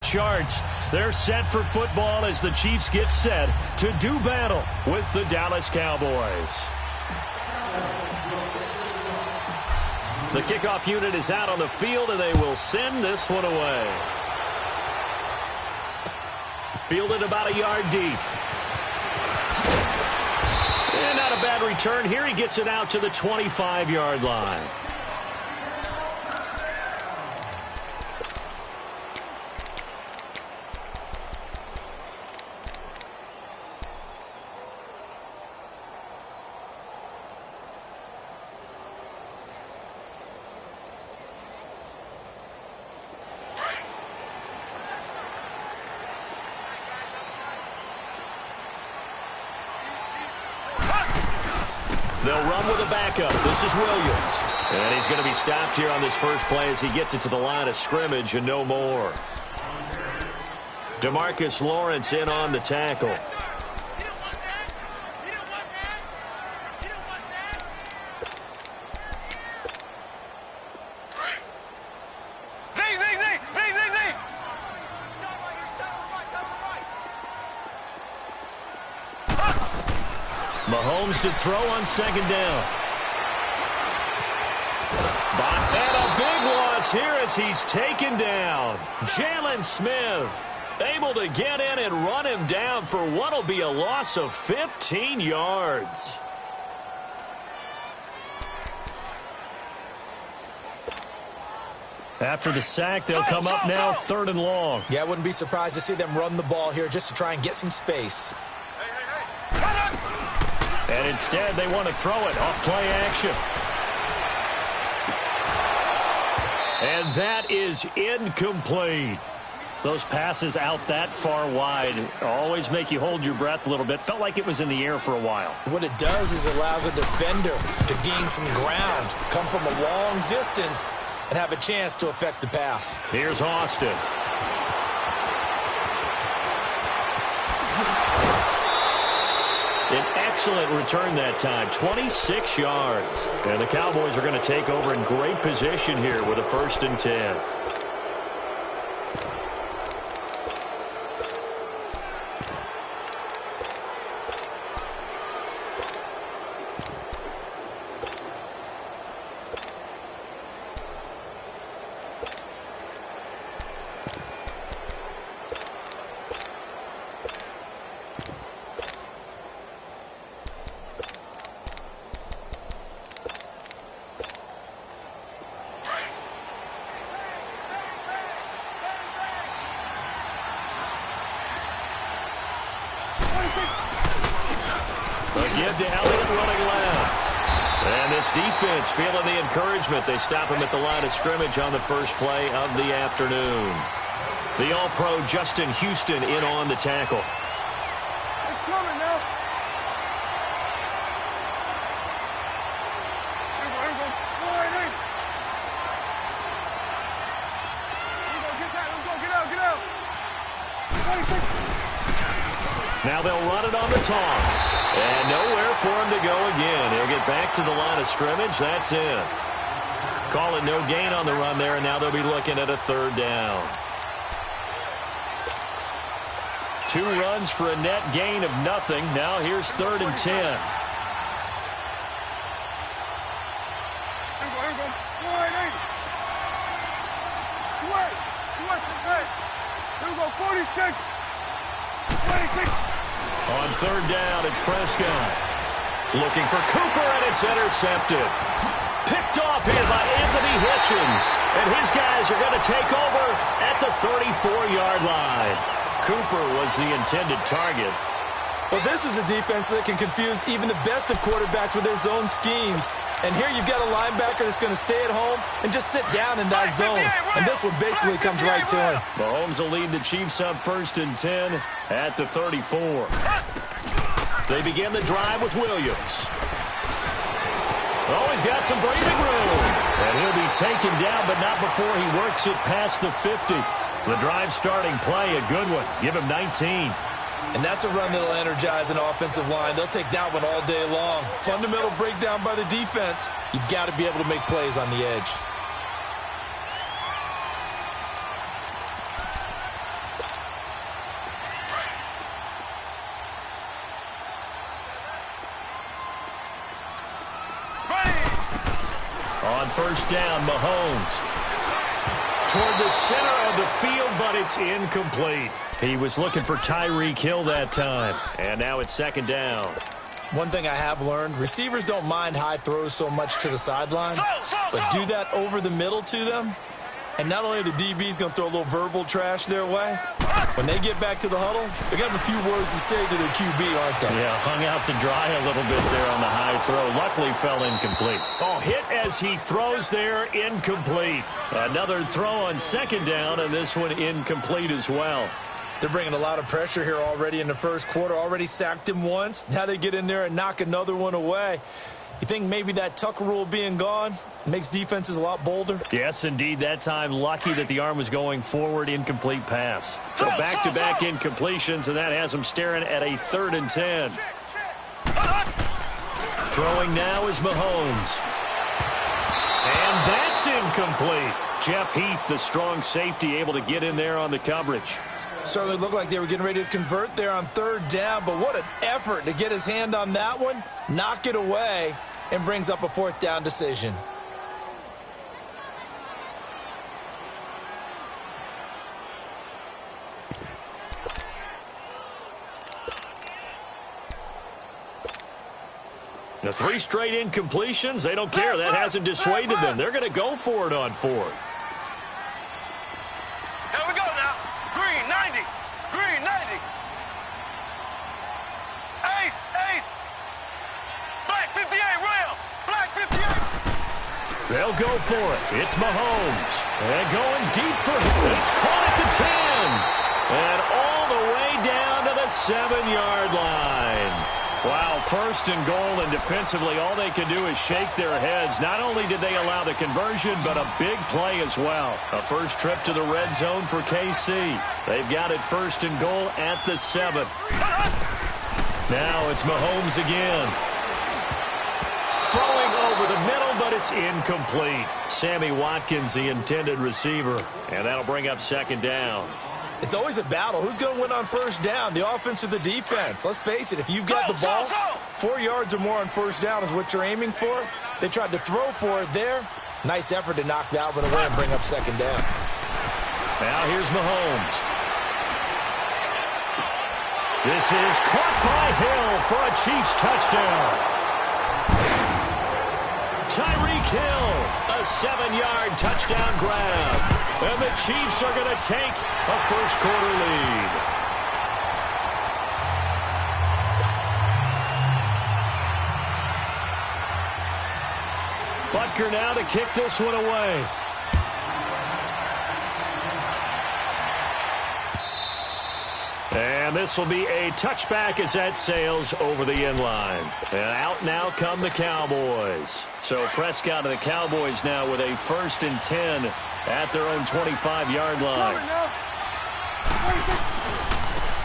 charts. They're set for football as the Chiefs get set to do battle with the Dallas Cowboys. The kickoff unit is out on the field, and they will send this one away. Fielded about a yard deep. And not a bad return here. He gets it out to the 25-yard line. They'll run with a backup. This is Williams. And he's going to be stopped here on this first play as he gets it to the line of scrimmage and no more. DeMarcus Lawrence in on the tackle. Mahomes to throw on second down. And a big loss here as he's taken down. Jalen Smith able to get in and run him down for what will be a loss of 15 yards. After the sack, they'll come up now 3rd and long. Yeah, I wouldn't be surprised to see them run the ball here just to try and get some space. And instead, they want to throw it off play action. And that is incomplete. Those passes out that far wide always make you hold your breath a little bit. Felt like it was in the air for a while. What it does is it allows a defender to gain some ground, come from a long distance, and have a chance to affect the pass. Here's Austin. An excellent return that time, 26 yards. And the Cowboys are going to take over in great position here with a 1st and 10. Give to Elliott running left. And this defense feeling the encouragement. They stop him at the line of scrimmage on the first play of the afternoon. The All-Pro Justin Houston in on the tackle. It's coming now. Here we go. Here we go. Get that. Let's go. Get out. Get out. Now they'll run it on the toss. And nowhere for him to go again. He'll get back to the line of scrimmage. That's it. Call it no gain on the run there, and now they'll be looking at a 3rd down. 2 runs for a net gain of nothing. Now here's 3rd and 10. Here we go. Sweat. Here we go. 46. 26. On 3rd down, it's Prescott. Looking for Cooper, and it's intercepted. Picked off here by Anthony Hitchens. And his guys are going to take over at the 34-yard line. Cooper was the intended target. Well, this is a defense that can confuse even the best of quarterbacks with their zone schemes. And here you've got a linebacker that's going to stay at home and just sit down in that zone. And this one basically comes right to him. Mahomes will lead the Chiefs up 1st and 10 at the 34. They begin the drive with Williams. Oh, he's got some breathing room. And he'll be taken down, but not before he works it past the 50. The drive starting play, a good one. Give him 19. And that's a run that'll energize an offensive line. They'll take that one all day long. Fundamental breakdown by the defense. You've got to be able to make plays on the edge. On first down, Mahomes. Toward the center of the field, but it's incomplete. He was looking for Tyreek Hill that time. And now it's second down. One thing I have learned, receivers don't mind high throws so much to the sideline, but do that over the middle to them. And not only are the DBs going to throw a little verbal trash their way, when they get back to the huddle, they're going to have a few words to say to their QB, aren't they? Yeah, hung out to dry a little bit there on the high throw. Luckily fell incomplete. Oh, hit as he throws there, incomplete. Another throw on second down, and this one incomplete as well. They're bringing a lot of pressure here already in the first quarter. Already sacked him once. Now they get in there and knock another one away. You think maybe that Tucker rule being gone makes defenses a lot bolder? Yes, indeed. That time, lucky that the arm was going forward, incomplete pass. So back-to-back incompletions, and that has them staring at a 3rd and 10. Throwing now is Mahomes. And that's incomplete. Jeff Heath, the strong safety, able to get in there on the coverage. Certainly looked like they were getting ready to convert there on 3rd down, but what an effort to get his hand on that one, knock it away, and brings up a 4th down decision. The 3 straight incompletions, they don't care. That hasn't dissuaded them. They're going to go for it on 4th. Here we go now. Green, 90. Green, 90. Ace, ace. Black 58, rail. Black 58. They'll go for it. It's Mahomes. And going deep for him. It's caught at the 10. And all the way down to the 7-yard line. Wow, 1st and goal, and defensively all they can do is shake their heads. Not only did they allow the conversion, but a big play as well. A first trip to the red zone for KC. They've got it 1st and goal at the 7. Now it's Mahomes again. Throwing over the middle, but it's incomplete. Sammy Watkins, the intended receiver, and that'll bring up 2nd down. It's always a battle. Who's going to win on 1st down, the offense or the defense? Let's face it, if you've got the ball, 4 yards or more on 1st down is what you're aiming for. They tried to throw for it there. Nice effort to knock that one away and bring up 2nd down. Now here's Mahomes. This is caught by Hill for a Chiefs touchdown. Tyreek Hill, a 7-yard touchdown grab. And the Chiefs are going to take a first-quarter lead. Butker now to kick this one away. And this will be a touchback as that sails over the end line. And out now come the Cowboys. So Prescott and the Cowboys now with a 1st and 10 at their own 25-yard line.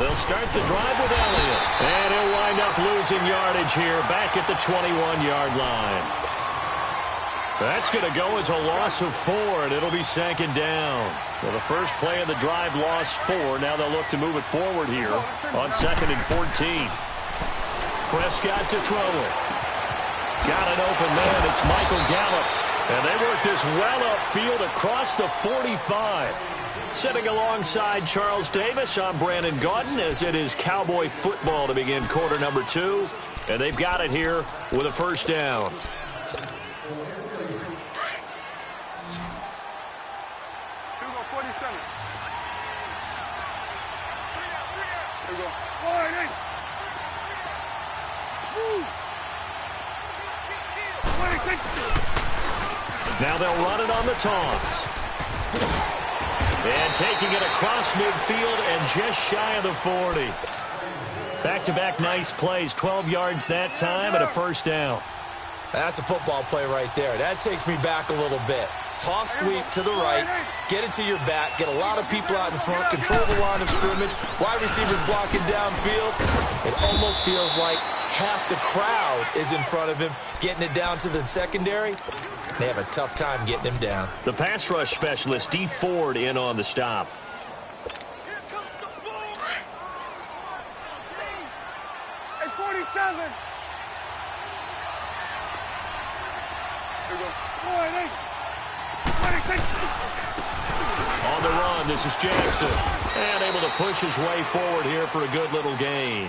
They'll start the drive with Elliott. And he'll wind up losing yardage here back at the 21-yard line. That's going to go as a loss of 4, and it'll be 2nd down. Well, the first play of the drive lost 4. Now they'll look to move it forward here on 2nd and 14. Prescott to throw it. Got an open man. It's Michael Gallup. And they work this well upfield across the 45. Sitting alongside Charles Davis, I'm Brandon Gaudin, as it is Cowboy football to begin quarter number 2. And they've got it here with a 1st down. Now they'll run it on the toss. And taking it across midfield and just shy of the 40. Back-to-back nice plays, 12 yards that time and a 1st down. That's a football play right there. That takes me back a little bit. toss sweep to the right, get it to your back, get a lot of people out in front, control the line of scrimmage, wide receivers blocking downfield. It almost feels like half the crowd is in front of him, getting it down to the secondary. They have a tough time getting him down. The pass rush specialist, D. Ford, in on the stop. Hey, 47. Here we go. 26. On the run, this is Jackson. And able to push his way forward here for a good little gain.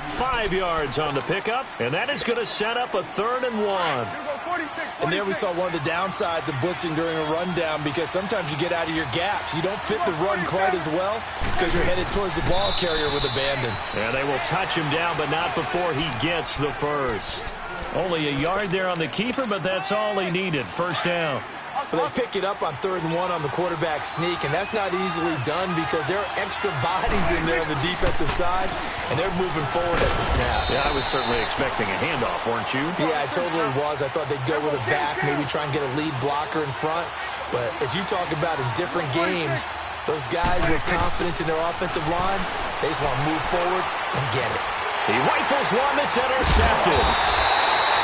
5 yards on the pickup, and that is going to set up a 3rd and 1. And there we saw one of the downsides of blitzing during a rundown, because sometimes you get out of your gaps. You don't fit the run quite as well because you're headed towards the ball carrier with abandon. And they will touch him down, but not before he gets the first. Only a yard there on the keeper, but that's all he needed. First down. But they pick it up on 3rd and 1 on the quarterback sneak, and that's not easily done because there are extra bodies in there on the defensive side, and they're moving forward at the snap. Yeah, I was certainly expecting a handoff, weren't you? Yeah, I totally was. I thought they'd go with a back, maybe try and get a lead blocker in front. But as you talk about in different games, those guys with confidence in their offensive line, they just want to move forward and get it. He rifles one that's intercepted.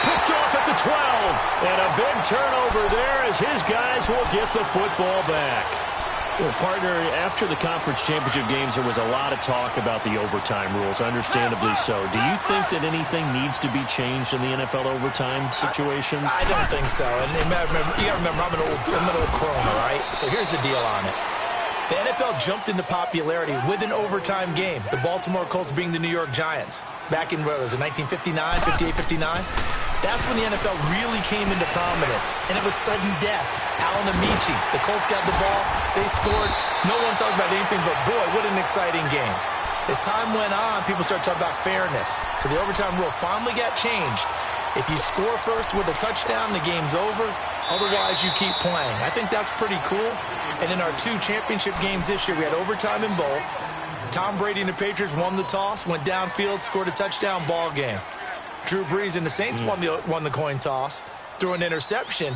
Picked off at the 12, and a big turnover there as his guys will get the football back. Well, partner, after the conference championship games, there was a lot of talk about the overtime rules, understandably so. Do you think that anything needs to be changed in the NFL overtime situation? I don't think so. And you got to remember, I'm an old crone, all right? So here's the deal on it. The NFL jumped into popularity with an overtime game, the Baltimore Colts being the New York Giants. Back in, what was it, 1959, 58, 59? That's when the NFL really came into prominence, and it was sudden death. Alan Amici, the Colts got the ball, they scored. No one talked about anything but, boy, what an exciting game. As time went on, people started talking about fairness. So the overtime rule finally got changed. If you score first with a touchdown, the game's over. Otherwise, you keep playing. I think that's pretty cool. And in our 2 championship games this year, we had overtime in both. Tom Brady and the Patriots won the toss, went downfield, scored a touchdown, ball game. Drew Brees and the Saints won the coin toss, threw an interception.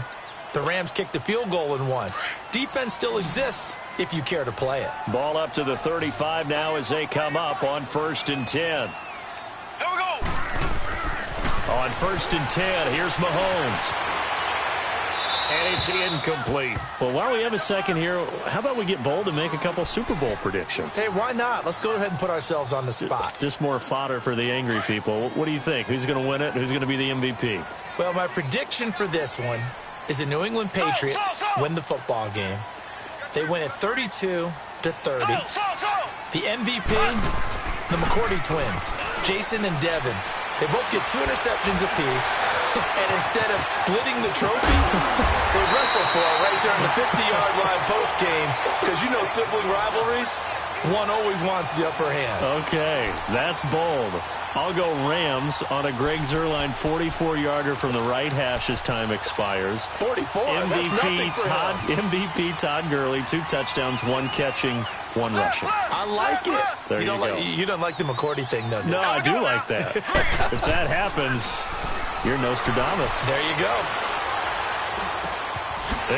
The Rams kicked the field goal and won. Defense still exists if you care to play it. Ball up to the 35 now as they come up on 1st and 10. Here we go. On 1st and 10, here's Mahomes. And it's incomplete. Well, while we have a second here, how about we get bold and make a couple Super Bowl predictions? Hey, why not? Let's go ahead and put ourselves on the spot. Just more fodder for the angry people. What do you think? Who's going to win it? Who's going to be the MVP? Well, my prediction for this one is the New England Patriots win the football game. They win it 32-30. The MVP, the McCourty twins, Jason and Devin. They both get 2 interceptions apiece, and instead of splitting the trophy, they wrestle for it right there on the 50-yard line post-game, because you know sibling rivalries, one always wants the upper hand. Okay, that's bold. I'll go Rams on a Greg Zuerlein 44-yarder from the right hash as time expires. 44, that's nothing for him. MVP Todd Gurley, 2 touchdowns, 1 catching, 1 rushing. I like it. There you go. You don't like the McCourty thing, though, do you? No, I do like that. If that happens, you're Nostradamus. There you go.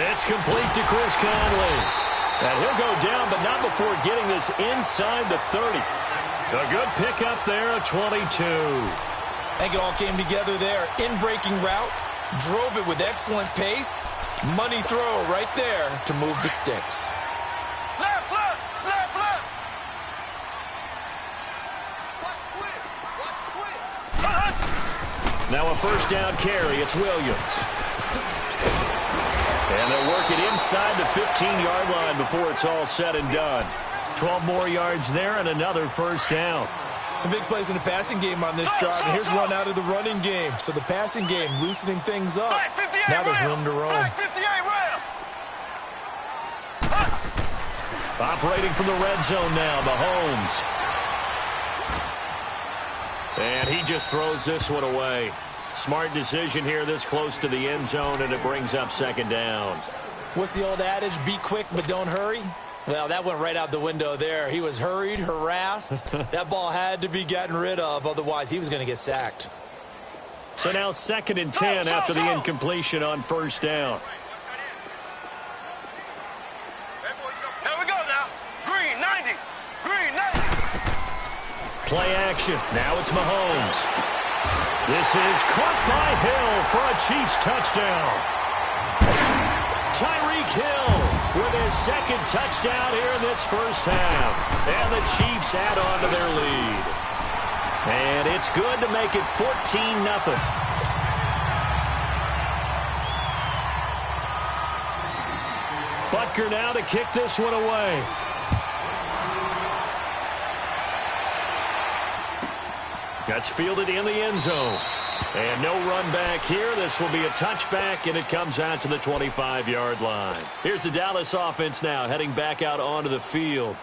It's complete to Chris Conley. And he'll go down, but not before getting this inside the 30. A good pickup there, a 22. I think it all came together there. In-breaking route, drove it with excellent pace. Money throw right there to move the sticks. Left. Watch squid. Now a 1st down carry. It's Williams. And they'll work it inside the 15-yard line before it's all said and done. 12 more yards there and another 1st down. Some big plays in the passing game on this drive, and here's one out of the running game. So the passing game loosening things up. Now there's room to roam. Operating from the red zone now, Mahomes. And he just throws this one away. Smart decision here this close to the end zone, and it brings up 2nd down. What's the old adage? Be quick, but don't hurry. Well, that went right out the window there. He was hurried, harassed. That ball had to be gotten rid of, otherwise he was going to get sacked. So now 2nd and 10 after the incompletion on 1st down. play action. Now it's Mahomes. This is caught by Hill for a Chiefs touchdown. Tyreek Hill with his second touchdown here in this first half. And the Chiefs add on to their lead. And it's good to make it 14-0. Butker now to kick this one away. That's fielded in the end zone. And no run back here. This will be a touchback, and it comes out to the 25-yard line. Here's the Dallas offense now heading back out onto the field.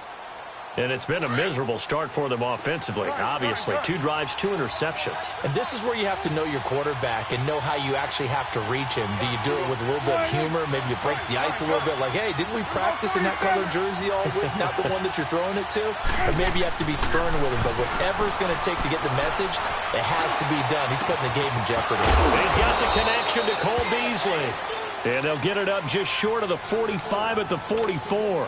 And it's been a miserable start for them offensively. Obviously, 2 drives, 2 interceptions. And this is where you have to know your quarterback and know how you actually have to reach him. Do you do it with a little bit of humor? Maybe you break the ice a little bit like, hey, didn't we practice in that color jersey all week, not the one that you're throwing it to? Or maybe you have to be stern with him. But whatever it's going to take to get the message, it has to be done. He's putting the game in jeopardy. He's got the connection to Cole Beasley. And they'll get it up just short of the 45 at the 44.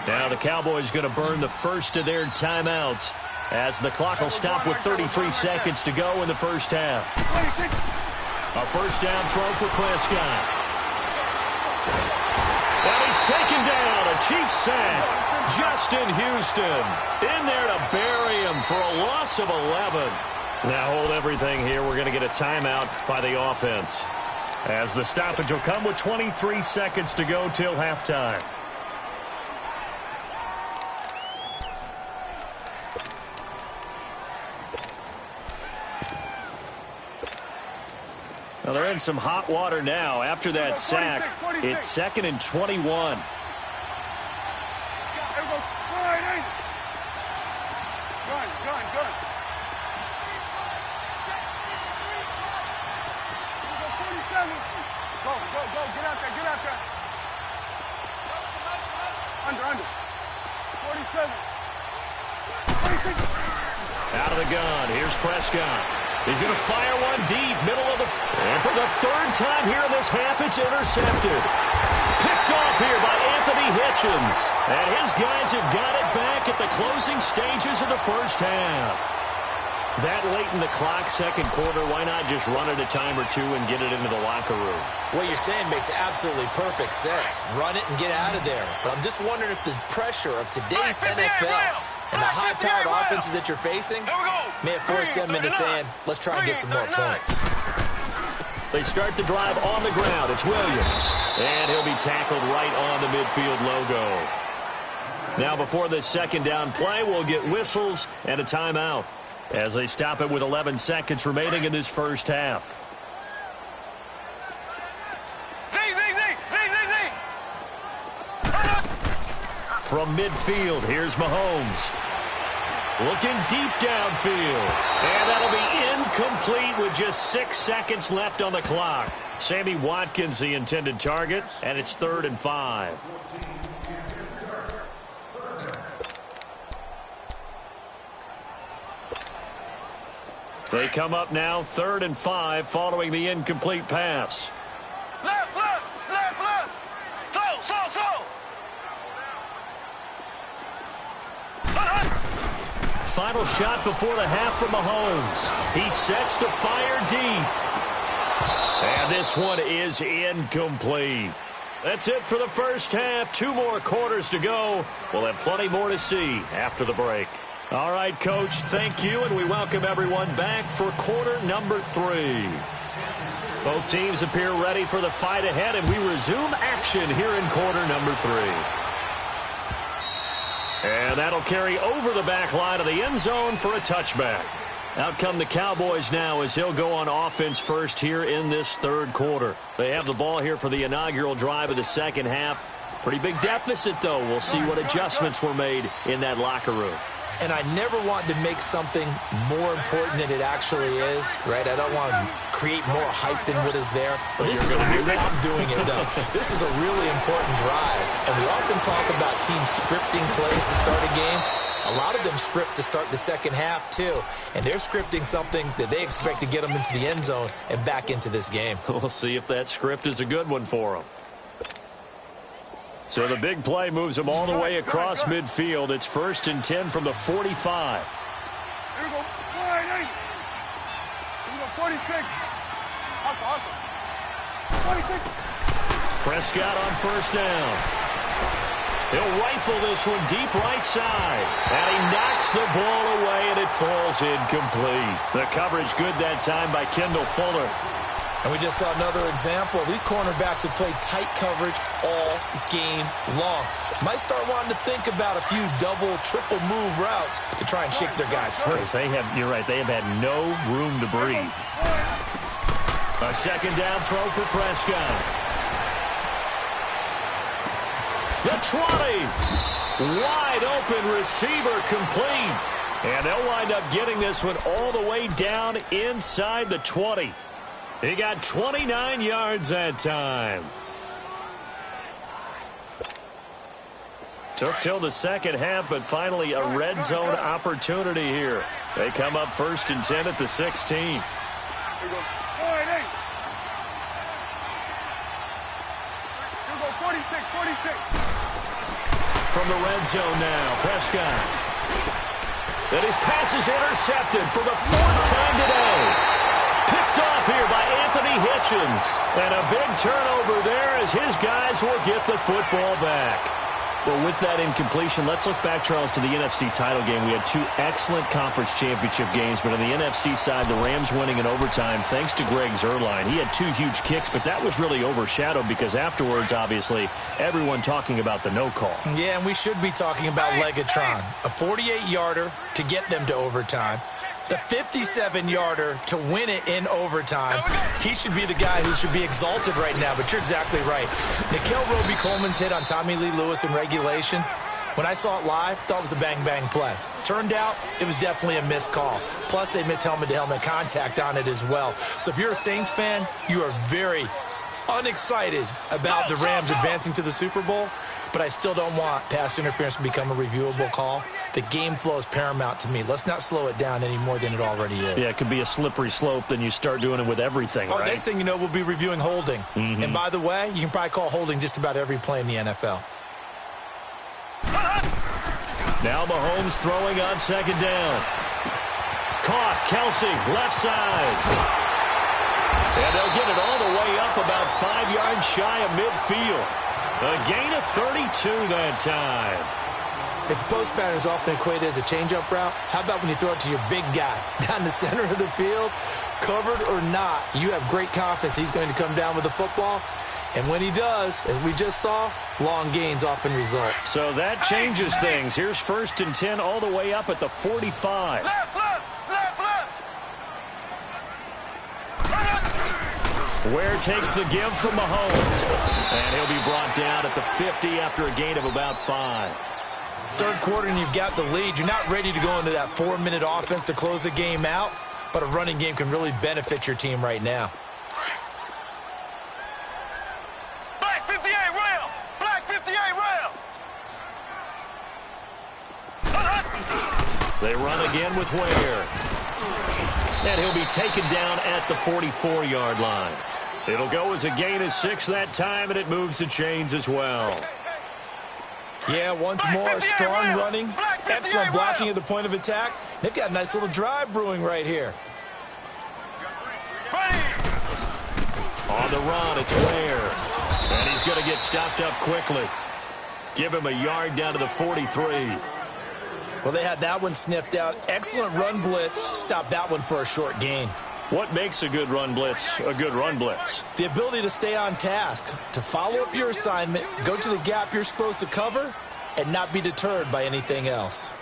Now the Cowboys going to burn the first of their timeouts as the clock will stop with 33 seconds to go in the first half. A first down throw for Prescott. And he's taken down. A Chiefs sack. Justin Houston in there to bury him for a loss of 11. Now hold everything here. We're going to get a timeout by the offense as the stoppage will come with 23 seconds to go till halftime. Well, they're in some hot water now. After that sack, it's 2nd and 21. Go, get out there. Under. 47. 26. Out of the gun. Here's Prescott. He's going to fire one deep, middle of the... And for the third time here in this half, it's intercepted. Picked off here by Anthony Hitchens. And his guys have got it back at the closing stages of the first half. That late in the clock, second quarter, why not just run it a time or two and get it into the locker room? What you're saying makes absolutely perfect sense. Run it and get out of there. But I'm just wondering if the pressure of today's NFL and the high-powered offenses that you're facing may have forced them into saying, let's try and get some more points. They start the drive on the ground. It's Williams. And he'll be tackled right on the midfield logo. Now before this second down play, we'll get whistles and a timeout as they stop it with 11 seconds remaining in this first half. From midfield, here's Mahomes. Looking deep downfield. And that'll be incomplete with just 6 seconds left on the clock. Sammy Watkins, the intended target, and it's 3rd and 5. They come up now 3rd and 5 following the incomplete pass. Left. Slow. Final shot before the half from Mahomes. He sets to fire deep. And this one is incomplete. That's it for the first half. 2 more quarters to go. We'll have plenty more to see after the break. All right, Coach, thank you, and we welcome everyone back for quarter number 3. Both teams appear ready for the fight ahead, and we resume action here in quarter number 3. And that'll carry over the back line of the end zone for a touchback. Out come the Cowboys now as they'll go on offense first here in this third quarter. They have the ball here for the inaugural drive of the second half. Pretty big deficit, though. We'll see what adjustments were made in that locker room. And I never want to make something more important than it actually is, right? I don't want to create more hype than what is there. But this is I'm doing it, though. This is a really important drive. And we often talk about teams scripting plays to start a game. A lot of them script to start the second half, too. And they're scripting something that they expect to get them into the end zone and back into this game. We'll see if that script is a good one for them. So the big play moves them all the way across midfield. It's 1st and 10 from the 45. Here we go. 180. Here we go. 46. That's awesome. 26. Prescott on first down. He'll rifle this one deep right side. And he knocks the ball away, and it falls incomplete. The coverage good that time by Kendall Fuller. And we just saw another example. These cornerbacks have played tight coverage all game long. Might start wanting to think about a few double, triple move routes to try and shake their guys free. You're right, they have had no room to breathe. A second down throw for Prescott. The 20. Wide open receiver complete. And they'll wind up getting this one all the way down inside the 20. He got 29 yards that time. Took till the second half, but finally a red zone opportunity here. They come up 1st and 10 at the 16. Here we go. 180. Here we go. 46. 46. From the red zone now, Prescott. And his pass is intercepted for the 4th time today. Picked off here by Anthony Hitchens. And a big turnover there as his guys will get the football back. Well, with that incompletion, let's look back, Charles, to the NFC title game. We had 2 excellent conference championship games, but on the NFC side, the Rams winning in overtime thanks to Greg Zuerlein. He had 2 huge kicks, but that was really overshadowed because afterwards, obviously, everyone talking about the no call. Yeah, and we should be talking about Legatron. A 48-yarder to get them to overtime. The 57-yarder to win it in overtime. He should be the guy who should be exalted right now, but you're exactly right. Nikel Roby-Coleman's hit on Tommy Lee Lewis in regulation, when I saw it live, thought it was a bang-bang play. Turned out, it was definitely a missed call. Plus, they missed helmet-to-helmet contact on it as well. So if you're a Saints fan, you are very unexcited about the Rams advancing to the Super Bowl, but I still don't want pass interference to become a reviewable call. The game flow is paramount to me. Let's not slow it down any more than it already is. Yeah, it could be a slippery slope, then you start doing it with everything, right? Next thing you know, we'll be reviewing holding. And by the way, you can probably call holding just about every play in the NFL. Now Mahomes throwing on second down. Caught, Kelsey, left side. And they'll get it all the way up about 5 yards shy of midfield. A gain of 32 that time. If the post pattern is often equated as a change-up route, how about when you throw it to your big guy down the center of the field? Covered or not, you have great confidence he's going to come down with the football. And when he does, as we just saw, long gains often result. So that changes things. Here's 1st and 10 all the way up at the 45. Left. Ware takes the give from Mahomes. And he'll be brought down at the 50 after a gain of about 5. Third quarter and you've got the lead. You're not ready to go into that 4-minute offense to close the game out, but a running game can really benefit your team right now. Black 58 rail. Black 58 rail. They run again with Ware. And he'll be taken down at the 44-yard line. It'll go as a gain of 6 that time, and it moves the chains as well. Yeah, once more, strong running, excellent blocking at the point of attack. They've got a nice little drive brewing right here. On the run, it's Ware. And he's going to get stopped up quickly. Give him a yard down to the 43. Well, they had that one sniffed out. Excellent run blitz. Stopped that one for a short gain. What makes a good run blitz a good run blitz? The ability to stay on task, to follow up your assignment, go to the gap you're supposed to cover, and not be deterred by anything else.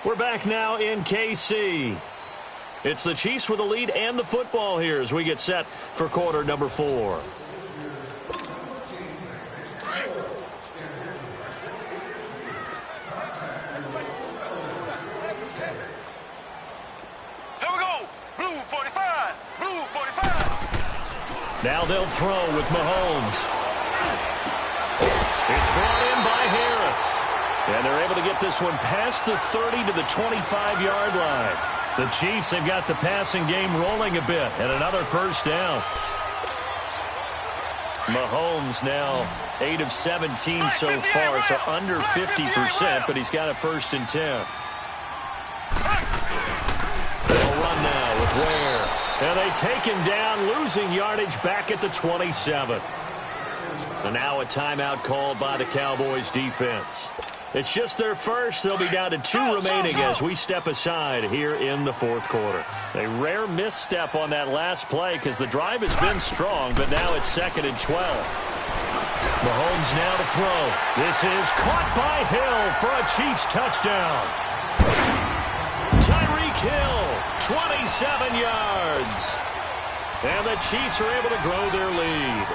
We're back now in KC. It's the Chiefs with the lead and the football here as we get set for quarter number 4. Here we go. Blue 45. Blue 45. Now they'll throw with Mahomes. It's brought in by Harris. And they're able to get this one past the 30 to the 25-yard line. The Chiefs have got the passing game rolling a bit, and another first down. Mahomes now 8 of 17 so far, so under 50%, but he's got a 1st and 10. They'll run now with Ware. And they take him down, losing yardage back at the 27. And now a timeout called by the Cowboys defense. It's just their first. They'll be down to 2 remaining as we step aside here in the 4th quarter. A rare misstep on that last play because the drive has been strong, but now it's 2nd and 12. Mahomes now to throw. This is caught by Hill for a Chiefs touchdown. Tyreek Hill, 27 yards. And the Chiefs are able to grow their lead.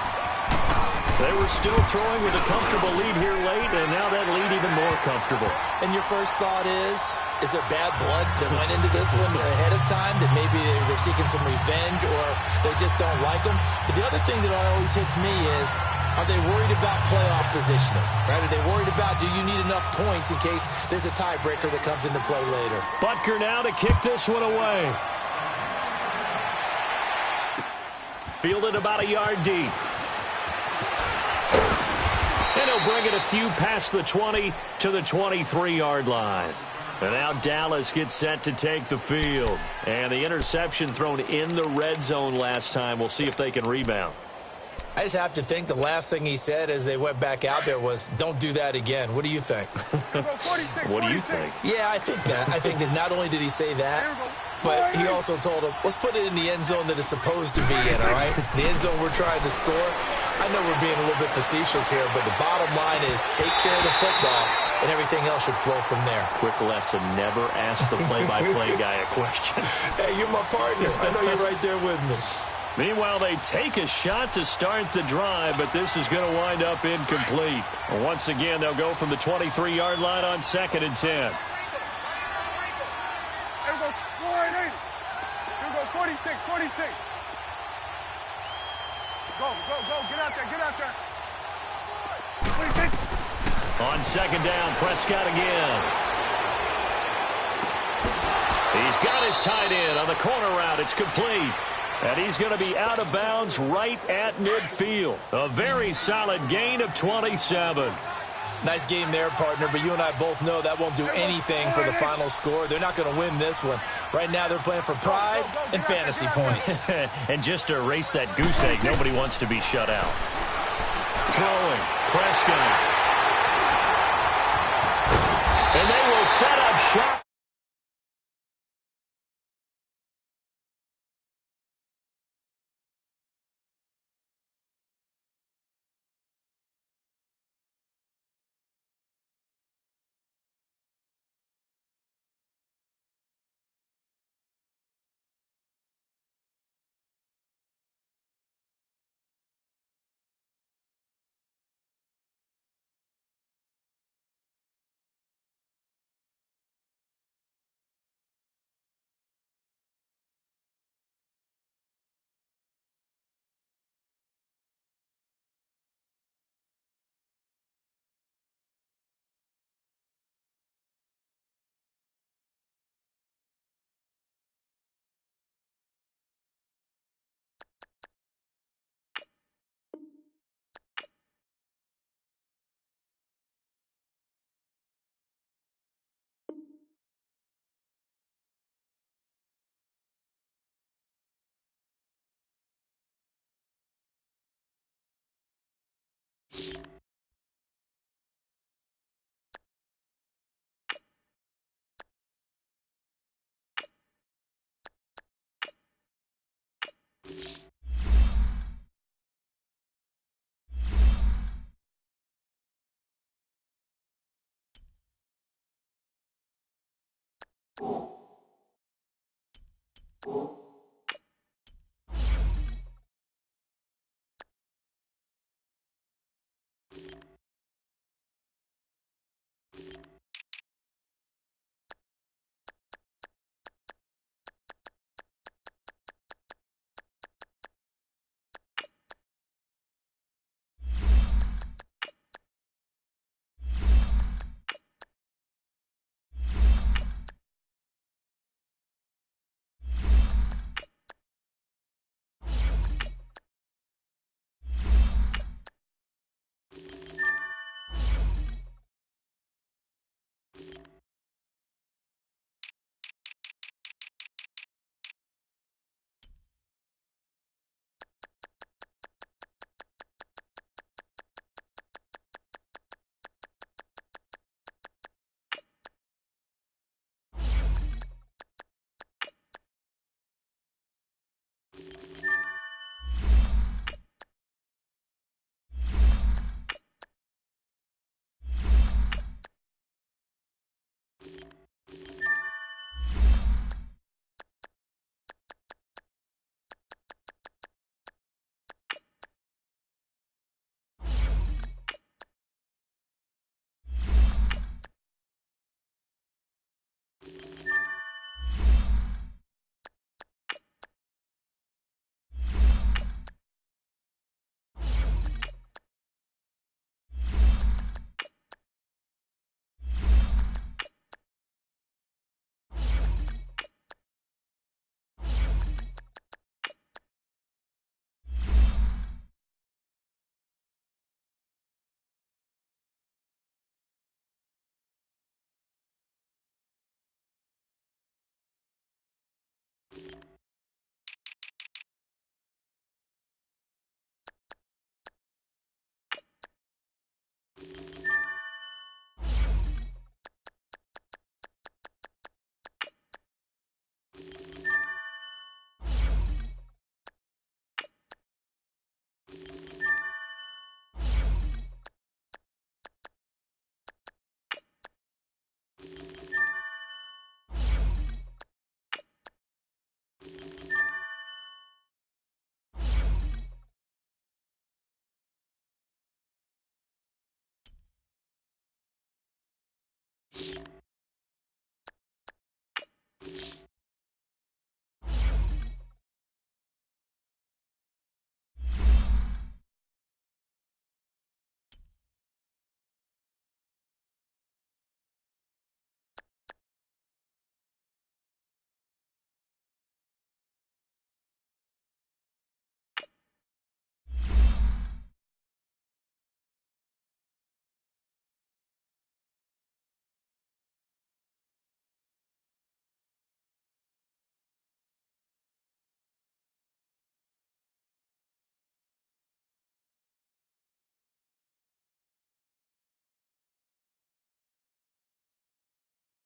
They were still throwing with a comfortable lead here late, and now that lead even more comfortable. And your first thought is there bad blood that went into this one ahead of time, that maybe they're seeking some revenge or they just don't like them? But the other thing that always hits me is, are they worried about playoff positioning? Right? Are they worried about, do you need enough points in case there's a tiebreaker that comes into play later? Butker now to kick this one away. Fielded about a yard deep. And he'll bring it a few past the 20 to the 23-yard line. And now Dallas gets set to take the field. And the interception thrown in the red zone last time. We'll see if they can rebound. I just have to think the last thing he said as they went back out there was, don't do that again. What do you think? What do you think? Yeah, I think that. I think that not only did he say that, but he also told him, let's put it in the end zone that it's supposed to be in, all right? The end zone we're trying to score. I know we're being a little bit facetious here, but the bottom line is take care of the football, and everything else should flow from there. Quick lesson, never ask the play-by-play guy a question. Hey, you're my partner. I know you're right there with me. Meanwhile, they take a shot to start the drive, but this is going to wind up incomplete. Once again, they'll go from the 23-yard line on 2nd and 10. Here we go, 46, 46. Go, get out there. 26. On 2nd down, Prescott again. He's got his tight end on the corner route. It's complete. And he's going to be out of bounds right at midfield. A very solid gain of 27. Nice game there, partner, but you and I both know that won't do anything for the final score. They're not going to win this one. Right now they're playing for pride and fantasy points. And just to erase that goose egg, nobody wants to be shut out. Throwing, Prescott. And they will set up shot.